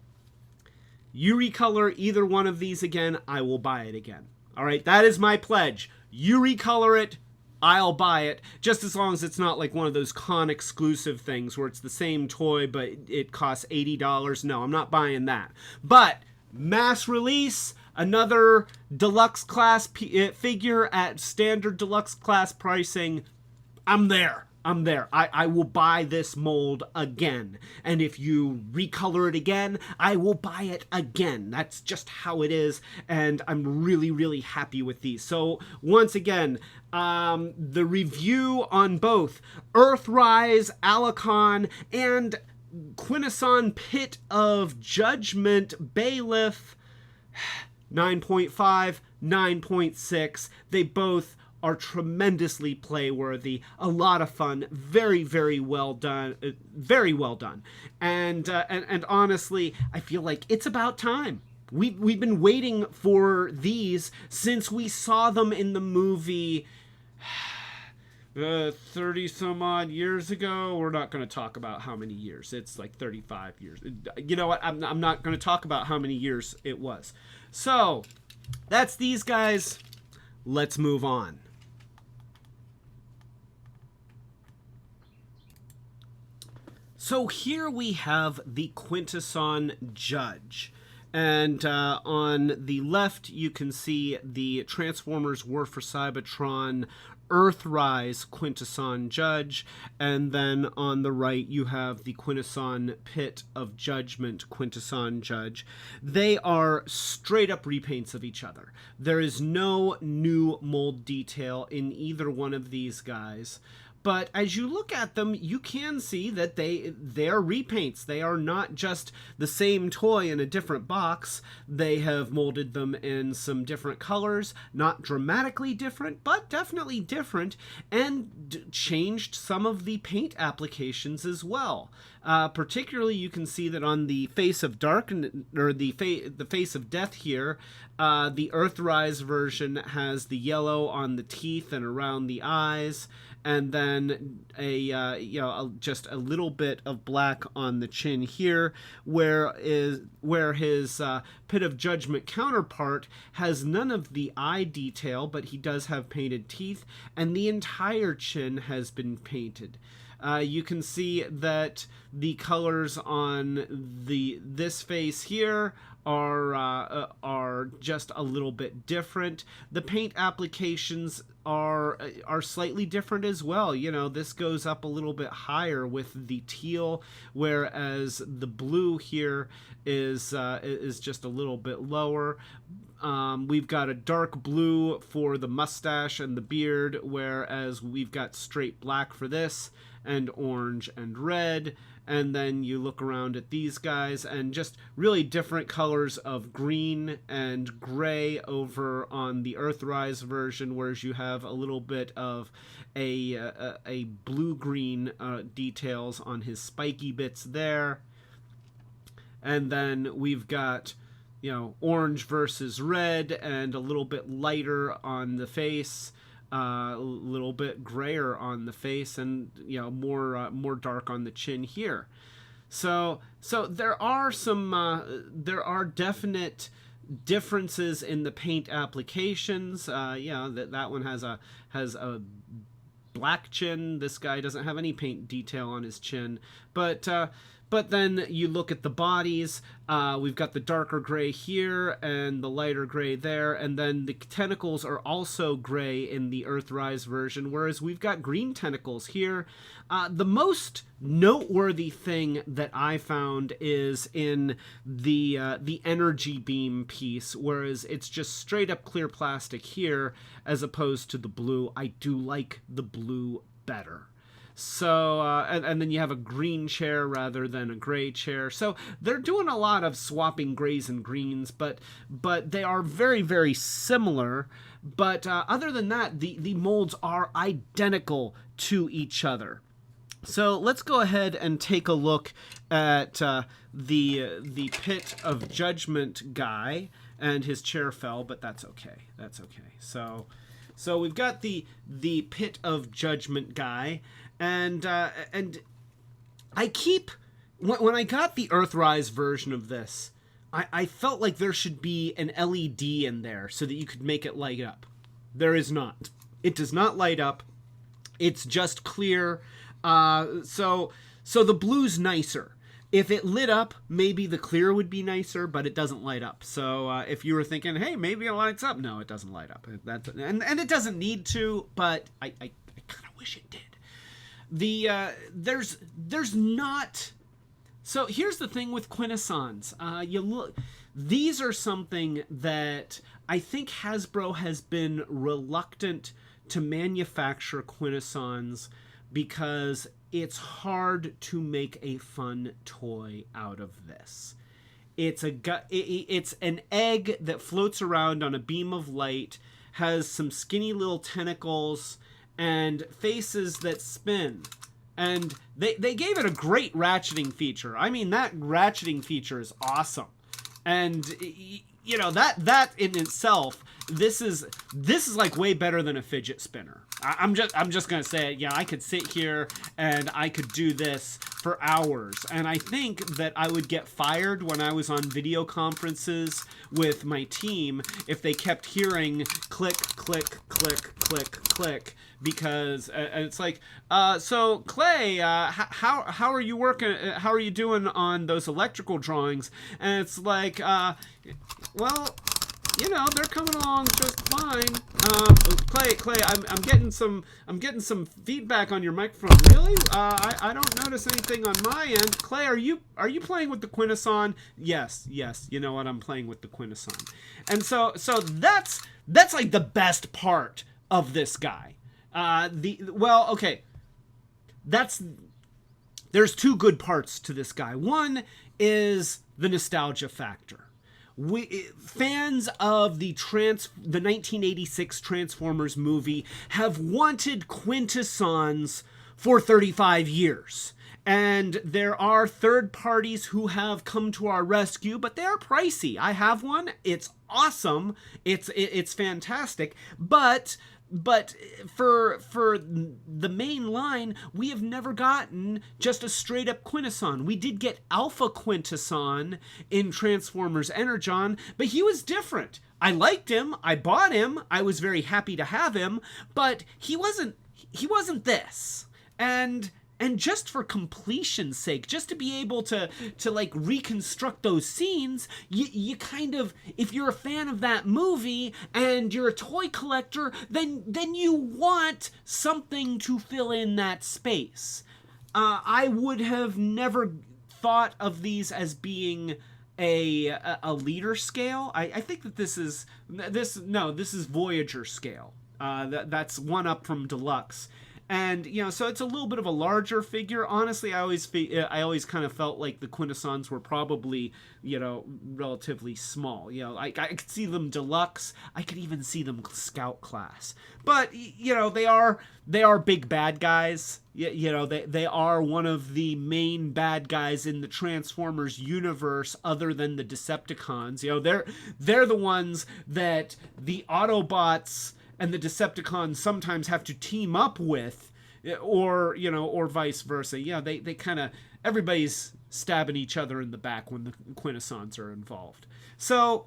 You recolor either one of these again, I will buy it again. All right, that is my pledge. You recolor it, I'll buy it, just as long as it's not like one of those con exclusive things where it's the same toy but it costs $80. No, I'm not buying that. But mass release, another deluxe class figure at standard deluxe class pricing, I'm there. I will buy this mold again. And if you recolor it again, I will buy it again. That's just how it is. And I'm really, really happy with these. So once again, the review on both Earthrise Alicon and Quintesson Pit of Judgement Bailiff, 9.5, 9.6. They both are tremendously playworthy, a lot of fun, very, very well done, very well done. And honestly, I feel like it's about time. We've been waiting for these since we saw them in the movie 30 some odd years ago. We're not going to talk about how many years. It's like 35 years. You know what? I'm not going to talk about how many years it was. So that's these guys. Let's move on. So here we have the Quintesson Judge. And on the left, you can see the Transformers War for Cybertron Earthrise Quintesson Judge. And then on the right, you have the Quintesson Pit of Judgement Quintesson Judge. They are straight up repaints of each other. There is no new mold detail in either one of these guys. But as you look at them, you can see that they're repaints. They are not just the same toy in a different box. They have molded them in some different colors, not dramatically different, but definitely different, and changed some of the paint applications as well. Particularly, you can see that on the face of the face of death here, the Earthrise version has the yellow on the teeth and around the eyes, and then just a little bit of black on the chin here, where his Pit of Judgement counterpart has none of the eye detail, but he does have painted teeth, and the entire chin has been painted. You can see that the colors on this face here are just a little bit different. The paint applications are slightly different as well. You know, this goes up a little bit higher with the teal, whereas the blue here is just a little bit lower. We've got a dark blue for the mustache and the beard, whereas we've got straight black for this, and orange and red. And then you look around at these guys and just really different colors of green and gray over on the Earthrise version, whereas you have a little bit of a blue-green details on his spiky bits there. And then we've got, you know, orange versus red, and a little bit lighter on the face, a little bit grayer on the face, and you know, more dark on the chin here. So there are definite differences in the paint applications. That one has a black chin. This guy doesn't have any paint detail on his chin, but then you look at the bodies, we've got the darker gray here and the lighter gray there, and then the tentacles are also gray in the Earthrise version, whereas we've got green tentacles here. The most noteworthy thing that I found is in the energy beam piece, whereas it's just straight up clear plastic here as opposed to the blue. I do like the blue better. So, and then you have a green chair rather than a gray chair. So they're doing a lot of swapping grays and greens, but they are very, very similar. But other than that, the molds are identical to each other. So let's go ahead and take a look at the Pit of Judgement guy. And his chair fell, but that's okay. That's okay. So So we've got the Pit of Judgement guy, and I keep when I got the Earthrise version of this, I felt like there should be an LED in there so that you could make it light up. There is not. It does not light up. It's just clear. So the blue's nicer. If it lit up, maybe the clear would be nicer, but it doesn't light up. So if you were thinking, hey, maybe it lights up, no, it doesn't light up. And it doesn't need to, but I kind of wish it did. There's not. So here's the thing with Quintessons. You look, these are something that I think Hasbro has been reluctant to manufacture Quintessons because it's hard to make a fun toy out of this. It's an egg that floats around on a beam of light, has some skinny little tentacles, and faces that spin. And they gave it a great ratcheting feature. I mean, that ratcheting feature is awesome. And you know, that in itself, this is like way better than a fidget spinner. I'm just gonna say it. Yeah, I could sit here and I could do this for hours, and I think that I would get fired when I was on video conferences with my team if they kept hearing click, click, click, click, click, because it's like, so Clay, how are you working? How are you doing on those electrical drawings? And it's like, well, you know, they're coming along just fine. Clay, I'm getting some feedback on your microphone. Really? I don't notice anything on my end. Clay, are you playing with the Quintesson? Yes. You know what? I'm playing with the Quintesson. And so that's like the best part of this guy. There's two good parts to this guy. One is the nostalgia factor. Fans of the 1986 Transformers movie have wanted Quintessons for 35 years. And there are third parties who have come to our rescue, but they are pricey. I have one. It's awesome. It's fantastic. But for the main line, we have never gotten just a straight up Quintesson. We did get Alpha Quintesson in Transformers Energon, but he was different. I liked him. I bought him. I was very happy to have him, but he wasn't this. And just for completion's sake, just to be able to like reconstruct those scenes, you kind of, if you're a fan of that movie and you're a toy collector, then you want something to fill in that space. I would have never thought of these as being a leader scale. I think that this is Voyager scale. That's one up from Deluxe. And, you know, so it's a little bit of a larger figure. Honestly, I always kind of felt like the Quintessons were probably, you know, relatively small. You know, I could see them deluxe. I could even see them scout class. But, you know, they are big bad guys. You know, they are one of the main bad guys in the Transformers universe other than the Decepticons. You know, they're the ones that the Autobots and the Decepticons sometimes have to team up with, or, you know, or vice versa. Yeah, they kind of, everybody's stabbing each other in the back when the Quintessons are involved. So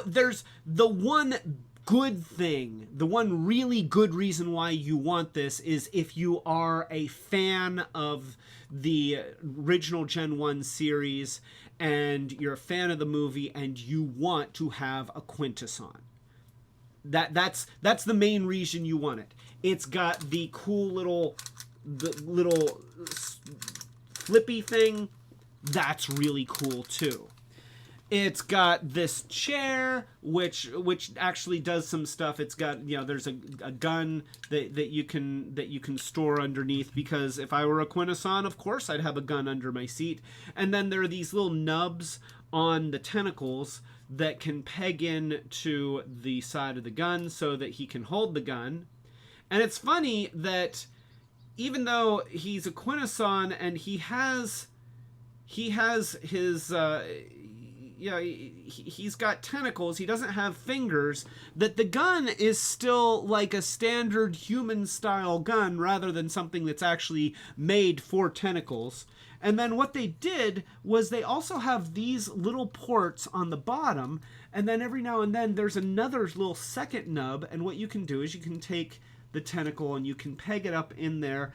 there's the one good thing, the one really good reason why you want this is if you are a fan of the original Gen 1 series and you're a fan of the movie and you want to have a Quintesson. That's the main reason you want it. It's got the cool little flippy thing. That's really cool too. It's got this chair, which actually does some stuff. It's got, you know, there's a gun that you can store underneath, because if I were a Quintesson, of course I'd have a gun under my seat. And then there are these little nubs on the tentacles that can peg in to the side of the gun so that he can hold the gun. And it's funny that even though he's a Quintesson and he has his he's got tentacles. He doesn't have fingers. That the gun is still like a standard human-style gun rather than something that's actually made for tentacles. And then what they did was they also have these little ports on the bottom, and then every now and then there's another little second nub, and what you can do is you can take the tentacle and you can peg it up in there.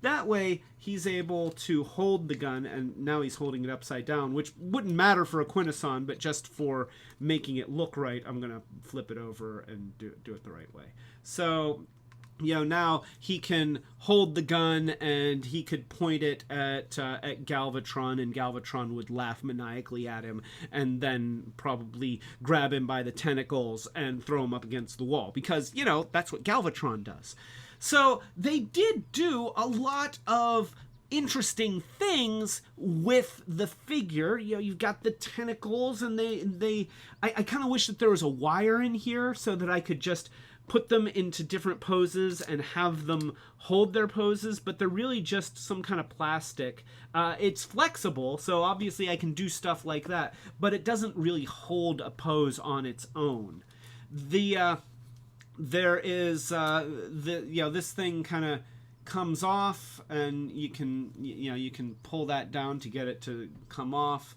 That way he's able to hold the gun, and now he's holding it upside down, which wouldn't matter for a Quintesson, but just for making it look right, I'm going to flip it over and do it the right way. So, now he can hold the gun and he could point it at Galvatron, and Galvatron would laugh maniacally at him and then probably grab him by the tentacles and throw him up against the wall, because, that's what Galvatron does. So they did do a lot of interesting things with the figure. You've got the tentacles, and I kind of wish that there was a wire in here so that I could just put them into different poses and have them hold their poses, but they're really just some kind of plastic. It's flexible, so obviously I can do stuff like that, but it doesn't really hold a pose on its own. There is this thing kind of comes off, and you can pull that down to get it to come off.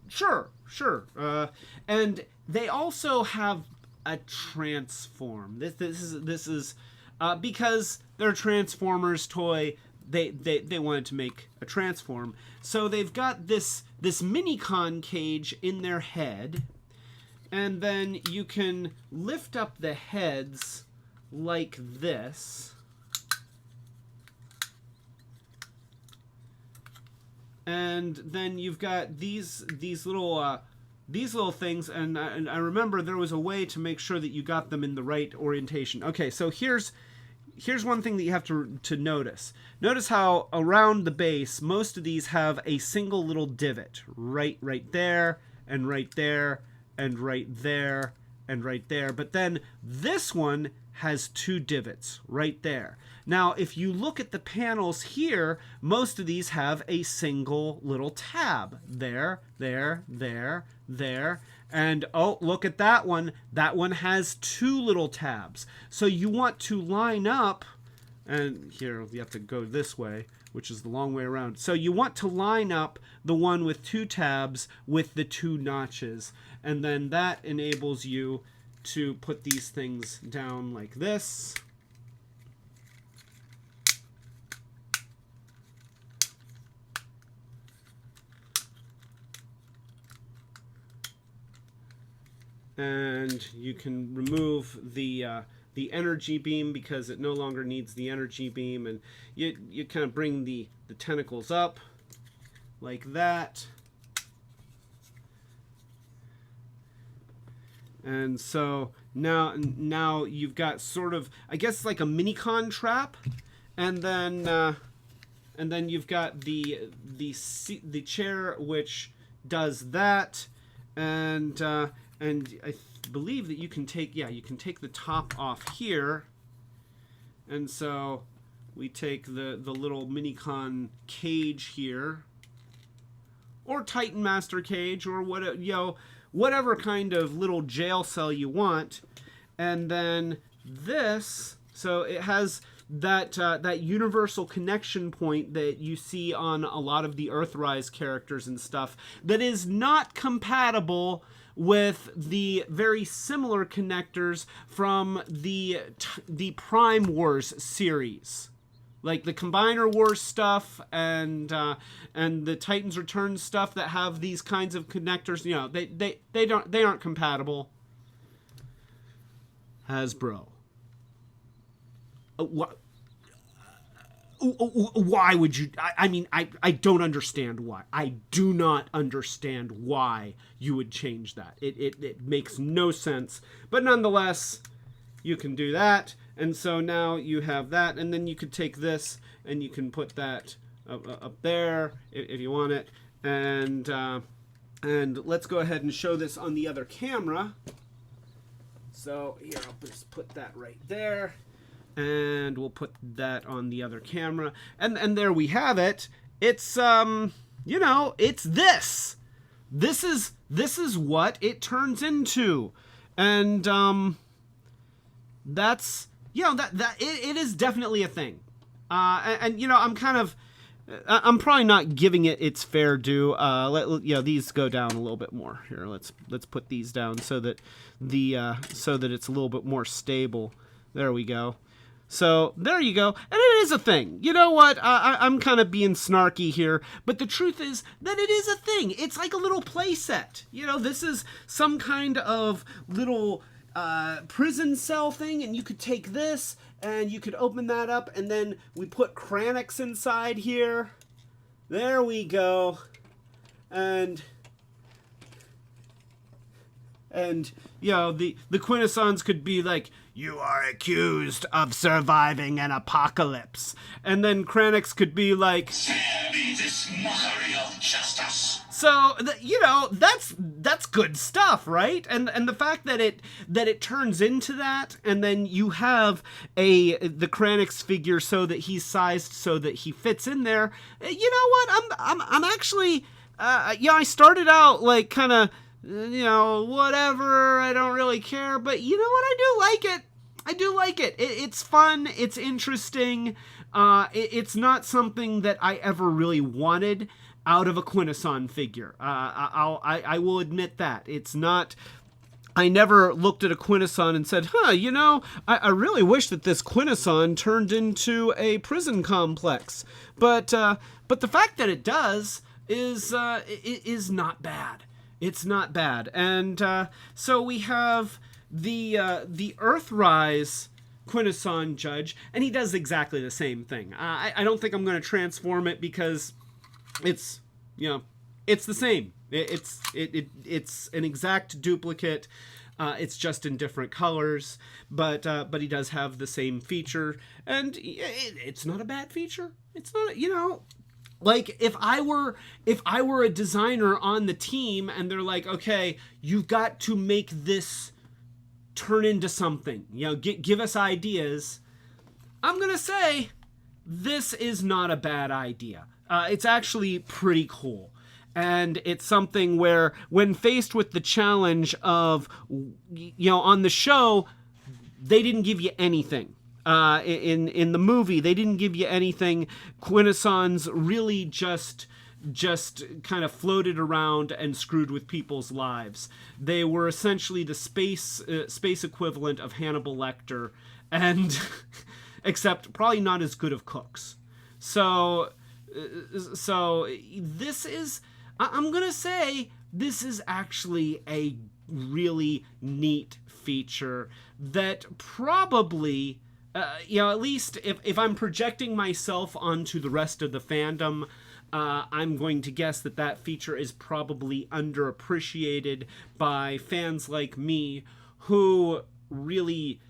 Sure. And they also have a transform. This is because they're a Transformers toy. They wanted to make a transform, so they've got this mini-con cage in their head, and then you can lift up the heads like this. And then you've got these little things, and I remember there was a way to make sure that you got them in the right orientation. Okay, so here's one thing that you have to notice. Notice how around the base, most of these have a single little divot, right there, and right there, and right there, and right there. But then this one has two divots right there. Now, if you look at the panels here, most of these have a single little tab. There, and oh, look at that one. That one has two little tabs. So you want to line up, and here you have to go this way, which is the long way around. So you want to line up the one with two tabs with the two notches, and then that enables you to put these things down like this. And you can remove the energy beam because it no longer needs the energy beam, and you kind of bring the tentacles up like that. And so now you've got sort of, I guess, like a mini-con trap, and then you've got the chair which does that, and I believe that you can take the top off here, and so we take the little mini-con cage here, or Titan Master cage, or whatever kind of little jail cell you want, and then this, so it has that universal connection point that you see on a lot of the Earthrise characters and stuff that is not compatible with the very similar connectors from the Prime Wars series, like the Combiner Wars stuff and the Titans Return stuff that have these kinds of connectors. They aren't compatible. Hasbro. What? Why would you? I don't understand why. I do not understand why you would change that. It makes no sense. But nonetheless, you can do that. And so now you have that. And then you could take this and you can put that up there if you want it. And let's go ahead and show this on the other camera. So here, I'll just put that right there. And we'll put that on the other camera. And there we have it. It's you know, it's this. This is what it turns into. And that's, you know, it is definitely a thing. And you know, I'm probably not giving it its fair due. You know, these go down a little bit more here. Let's put these down so that so that it's a little bit more stable. There we go. So there you go. And it is a thing. You know what? I'm kind of being snarky here, but the truth is that it is a thing. It's like a little play set. You know, this is some kind of little prison cell thing, and you could take this and you could open that up, and then we put Kranix inside here. There we go. And you know, the Quintessons could be like, "You are accused of surviving an apocalypse," and then Kranix could be like, "Spare me this mockery of justice." So you know, that's good stuff, right? And the fact that it turns into that, and then you have the Kranix figure so that he's sized so that he fits in there. You know what? I'm actually yeah, I started out like kind of, you know, whatever, I don't really care, but you know what, I do like it. I do like it. It's fun, it's interesting. It's not something that I ever really wanted out of a Quintesson figure. I will admit that. It's not, I never looked at a Quintesson and said, you know, I really wish that this Quintesson turned into a prison complex. But the fact that it does is not bad. It's not bad. And so we have the Earthrise Quintesson Judge, and he does exactly the same thing. I don't think I'm going to transform it because it's, you know, it's the same. It's an exact duplicate. It's just in different colors, but he does have the same feature, and it's not a bad feature. It's not, you know, like if I were a designer on the team and they're like, okay, you've got to make this turn into something, you know, give us ideas, I'm gonna say this is not a bad idea. It's actually pretty cool. And it's something where, when faced with the challenge of, you know, on the show, they didn't give you anything. In the movie, they didn't give you anything. Quintessons really just kind of floated around and screwed with people's lives. They were essentially the space equivalent of Hannibal Lecter, and except probably not as good of cooks. So this is, I'm gonna say, this is actually a really neat feature that probably, you know, at least if I'm projecting myself onto the rest of the fandom, I'm going to guess that feature is probably underappreciated by fans like me who really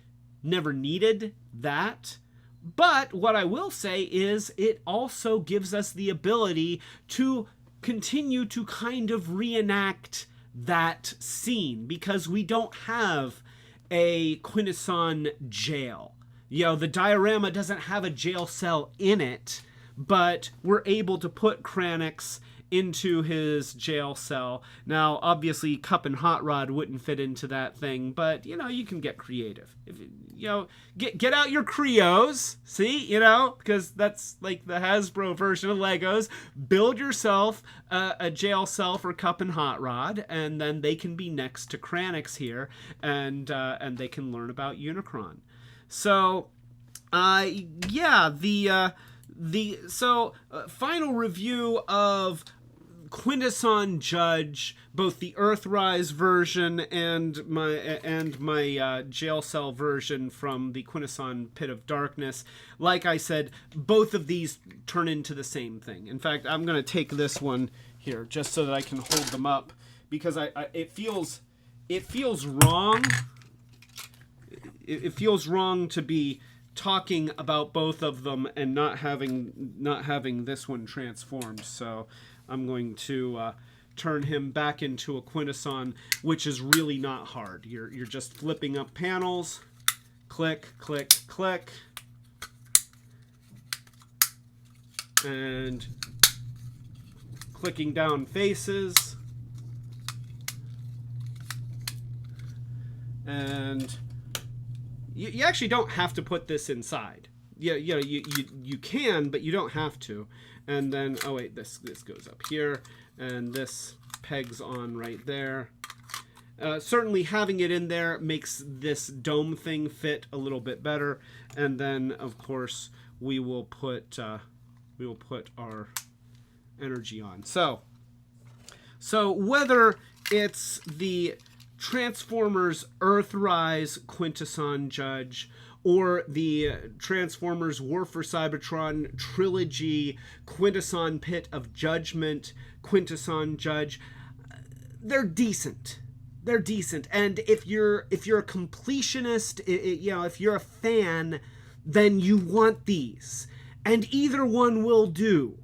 never needed that. But what I will say is it also gives us the ability to continue to kind of reenact that scene, because we don't have a Quintesson jail. You know, the diorama doesn't have a jail cell in it, but we're able to put Kranix into his jail cell. Now, obviously, Cup and Hot Rod wouldn't fit into that thing, but, you know, you can get creative. If, you know, get out your Creos, see, you know, because that's like the Hasbro version of Legos. Build yourself a jail cell for Cup and Hot Rod, and then they can be next to Kranix here, and they can learn about Unicron. So, yeah, final review of Quintesson Judge, both the Earthrise version and my jail cell version from the Quintesson Pit of Darkness. Like I said, both of these turn into the same thing. In fact, I'm going to take this one here just so that I can hold them up, because it feels wrong. It feels wrong to be talking about both of them and not having this one transformed. So I'm going to turn him back into a Quintesson, which is really not hard. You're just flipping up panels, click, click, click, and clicking down faces. And you actually don't have to put this inside. You can, but you don't have to. And then, oh wait, this goes up here, and this pegs on right there. Certainly having it in there makes this dome thing fit a little bit better. And then, of course, we will put our energy on. So whether it's the Transformers Earthrise Quintesson Judge, or the Transformers War for Cybertron Trilogy Quintesson Pit of Judgement Quintesson Judge, they're decent. They're decent. And if you're a completionist, if you're a fan, then you want these. And either one will do.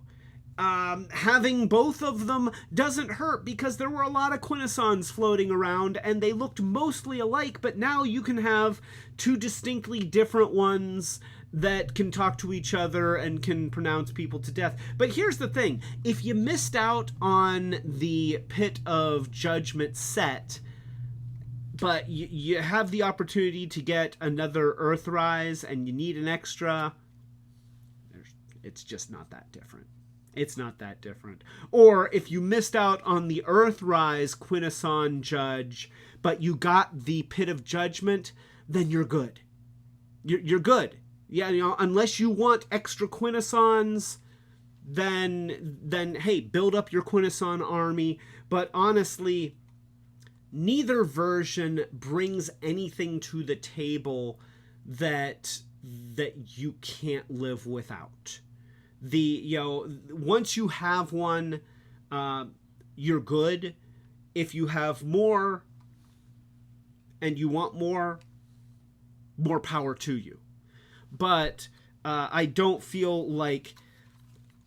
Having both of them doesn't hurt, because there were a lot of Quintessons floating around and they looked mostly alike, but now you can have two distinctly different ones that can talk to each other and can pronounce people to death. But here's the thing. If you missed out on the Pit of Judgment set, but you have the opportunity to get another Earthrise and you need an extra, it's just not that different. It's not that different. Or if you missed out on the Earthrise Quintesson Judge, but you got the Pit of Judgment, then you're good. You're good. Yeah, unless you want extra Quintessons, then hey, build up your Quintesson army. But honestly, neither version brings anything to the table that you can't live without. Once you have one, you're good. If you have more and you want more power to you. But I don't feel like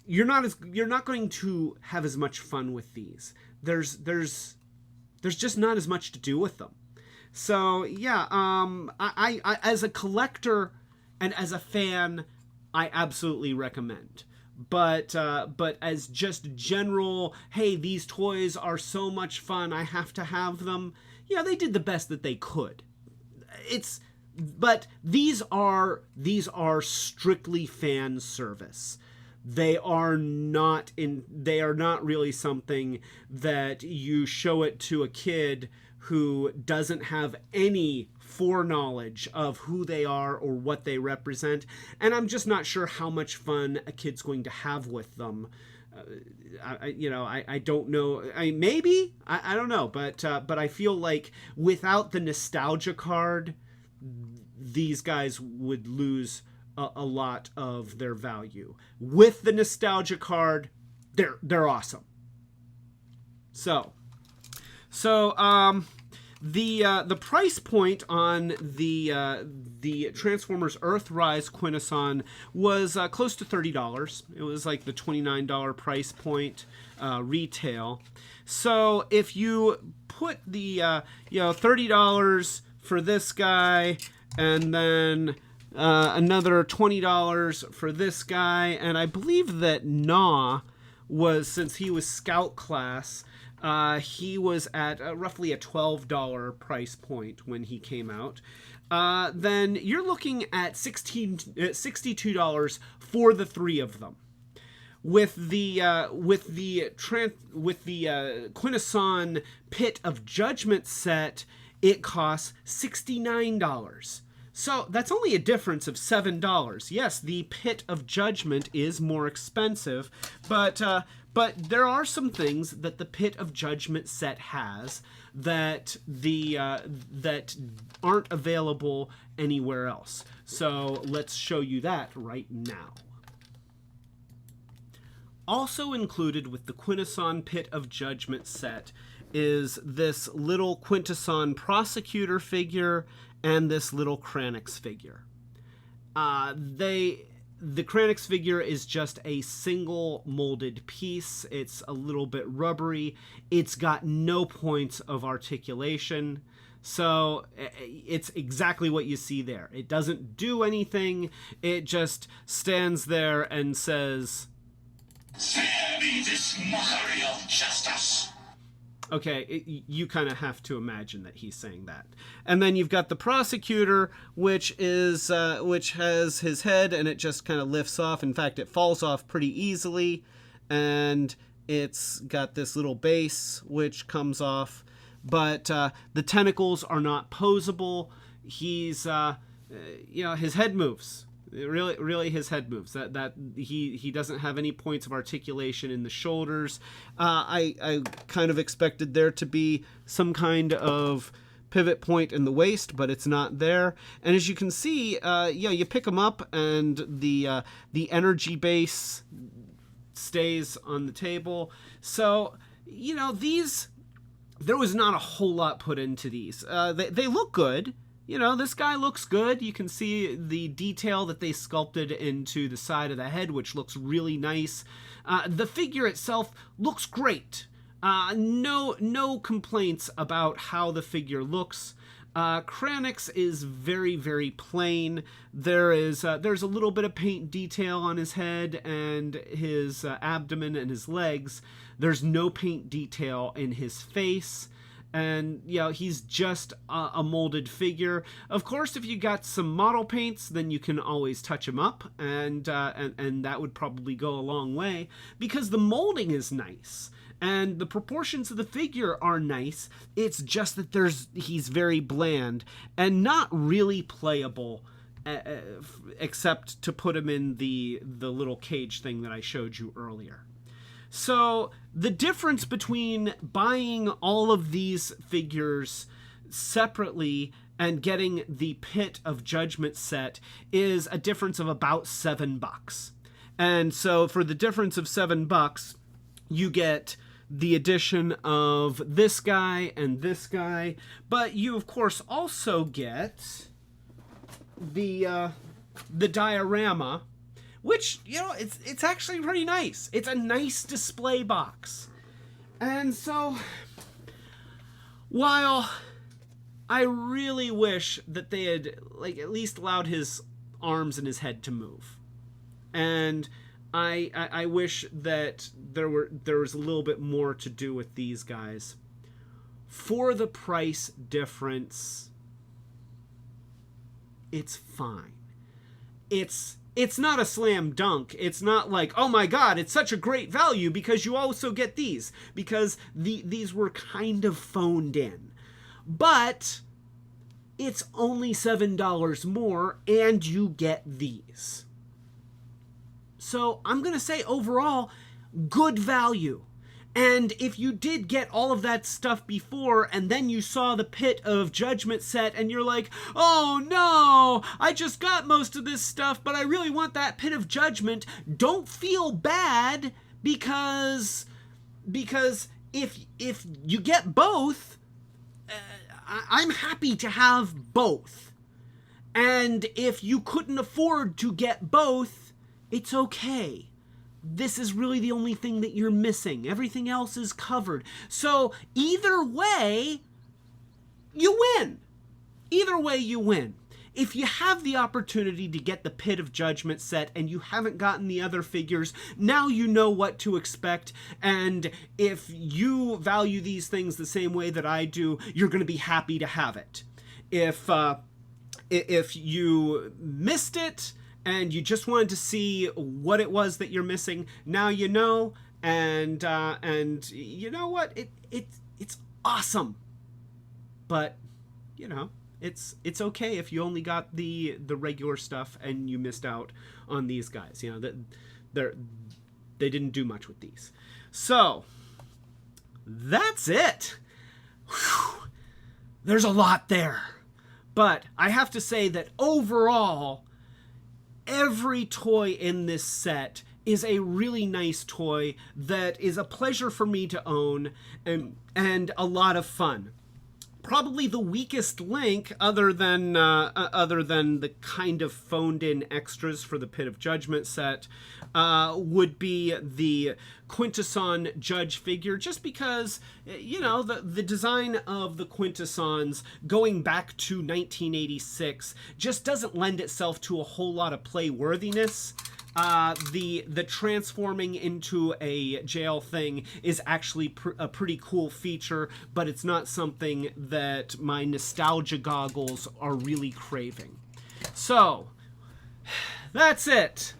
you're not going to have as much fun with these. There's just not as much to do with them. So yeah, I as a collector and as a fan, I absolutely recommend. But as just general, hey, these toys are so much fun, I have to have them. Yeah, they did the best that they could. But these are strictly fan service. They are not really something that you show it to a kid who doesn't have any foreknowledge of who they are or what they represent, and I'm just not sure how much fun a kid's going to have with them. I don't know. Maybe I don't know, but I feel like without the nostalgia card, these guys would lose a lot of their value. With the nostalgia card, they're awesome. So the price point on the Transformers Earthrise Quintesson was close to $30. It was like the $29 price point retail. So if you put the $30 for this guy, and then another $20 for this guy, and I believe that Nah was, since he was Scout class, he was at roughly a $12 price point when he came out. Then you're looking at $62 for the three of them. With the Quintesson Pit of Judgement set, it costs $69. So that's only a difference of $7. Yes, the Pit of Judgement is more expensive, but there are some things that the Pit of Judgement set has that that aren't available anywhere else. So let's show you that right now. Also included with the Quintesson Pit of Judgement set is this little Quintesson prosecutor figure and this little Kranix figure. The Kranix figure is just a single molded piece. It's a little bit rubbery. It's got no points of articulation. So it's exactly what you see there. It doesn't do anything. It just stands there and says, Stand be this mockery of justice? Okay, you kind of have to imagine that he's saying that. And then you've got the prosecutor, which has his head, and it just kind of lifts off. In fact, it falls off pretty easily, and it's got this little base which comes off. But the tentacles are not posable. He's, his head moves. Really, his head moves. That he doesn't have any points of articulation in the shoulders. I kind of expected there to be some kind of pivot point in the waist, but it's not there. And as you can see, you pick them up, and the energy base stays on the table. So these, there was not a whole lot put into these. They look good. This guy looks good. You can see the detail that they sculpted into the side of the head, which looks really nice. The figure itself looks great. No complaints about how the figure looks. Kranix is very, very plain. There's a little bit of paint detail on his head and his abdomen and his legs. There's no paint detail in his face. And, he's just a molded figure. Of course, if you got some model paints, then you can always touch them up, and that would probably go a long way, because the molding is nice, and the proportions of the figure are nice. It's just that he's very bland, and not really playable, except to put him in the little cage thing that I showed you earlier. So the difference between buying all of these figures separately and getting the Pit of Judgement set is a difference of about $7. And so for the difference of $7, you get the addition of this guy and this guy, but you of course also get the diorama, which, it's actually pretty nice. It's a nice display box. And so, while I really wish that they had, at least allowed his arms and his head to move. And I wish that there was a little bit more to do with these guys. For the price difference, it's fine. It's not a slam dunk. It's not like, oh my god, it's such a great value because you also get these. Because these were kind of phoned in. But it's only $7 more and you get these. So I'm going to say overall, good value. And if you did get all of that stuff before, and then you saw the Pit of Judgement set, and you're like, oh no, I just got most of this stuff, but I really want that Pit of Judgement, don't feel bad, because if you get both, I'm happy to have both. And if you couldn't afford to get both, it's okay. This is really the only thing that you're missing. Everything else is covered. So either way, you win. Either way, you win. If you have the opportunity to get the Pit of Judgement set and you haven't gotten the other figures, now you know what to expect. And if you value these things the same way that I do, you're going to be happy to have it. If you missed it, and you just wanted to see what it was that you're missing, now you know, and you know what? It's awesome. But, it's okay if you only got the regular stuff and you missed out on these guys. They didn't do much with these. So, that's it. Whew. There's a lot there. But I have to say that overall, every toy in this set is a really nice toy that is a pleasure for me to own and a lot of fun. Probably the weakest link, other than the kind of phoned-in extras for the Pit of Judgement set, would be the Quintesson Judge figure, just because, the design of the Quintessons going back to 1986 just doesn't lend itself to a whole lot of playworthiness. the transforming into a jail thing is actually a pretty cool feature, but it's not something that my nostalgia goggles are really craving. So, that's it.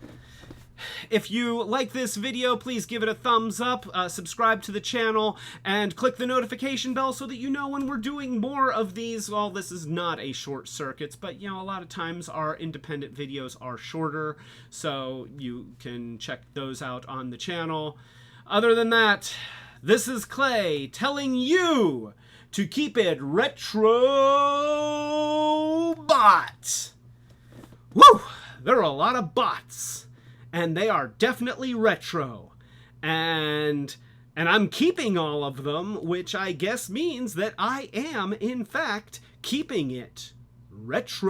If you like this video, please give it a thumbs up, subscribe to the channel, and click the notification bell so that you know when we're doing more of these. Well, this is not a short circuits, but you know, a lot of times our independent videos are shorter, so you can check those out on the channel. Other than that, this is Clay telling you to keep it Retrobot. Woo! There are a lot of bots. And they are definitely retro. And I'm keeping all of them, which I guess means that I am, in fact, keeping it Retrobot.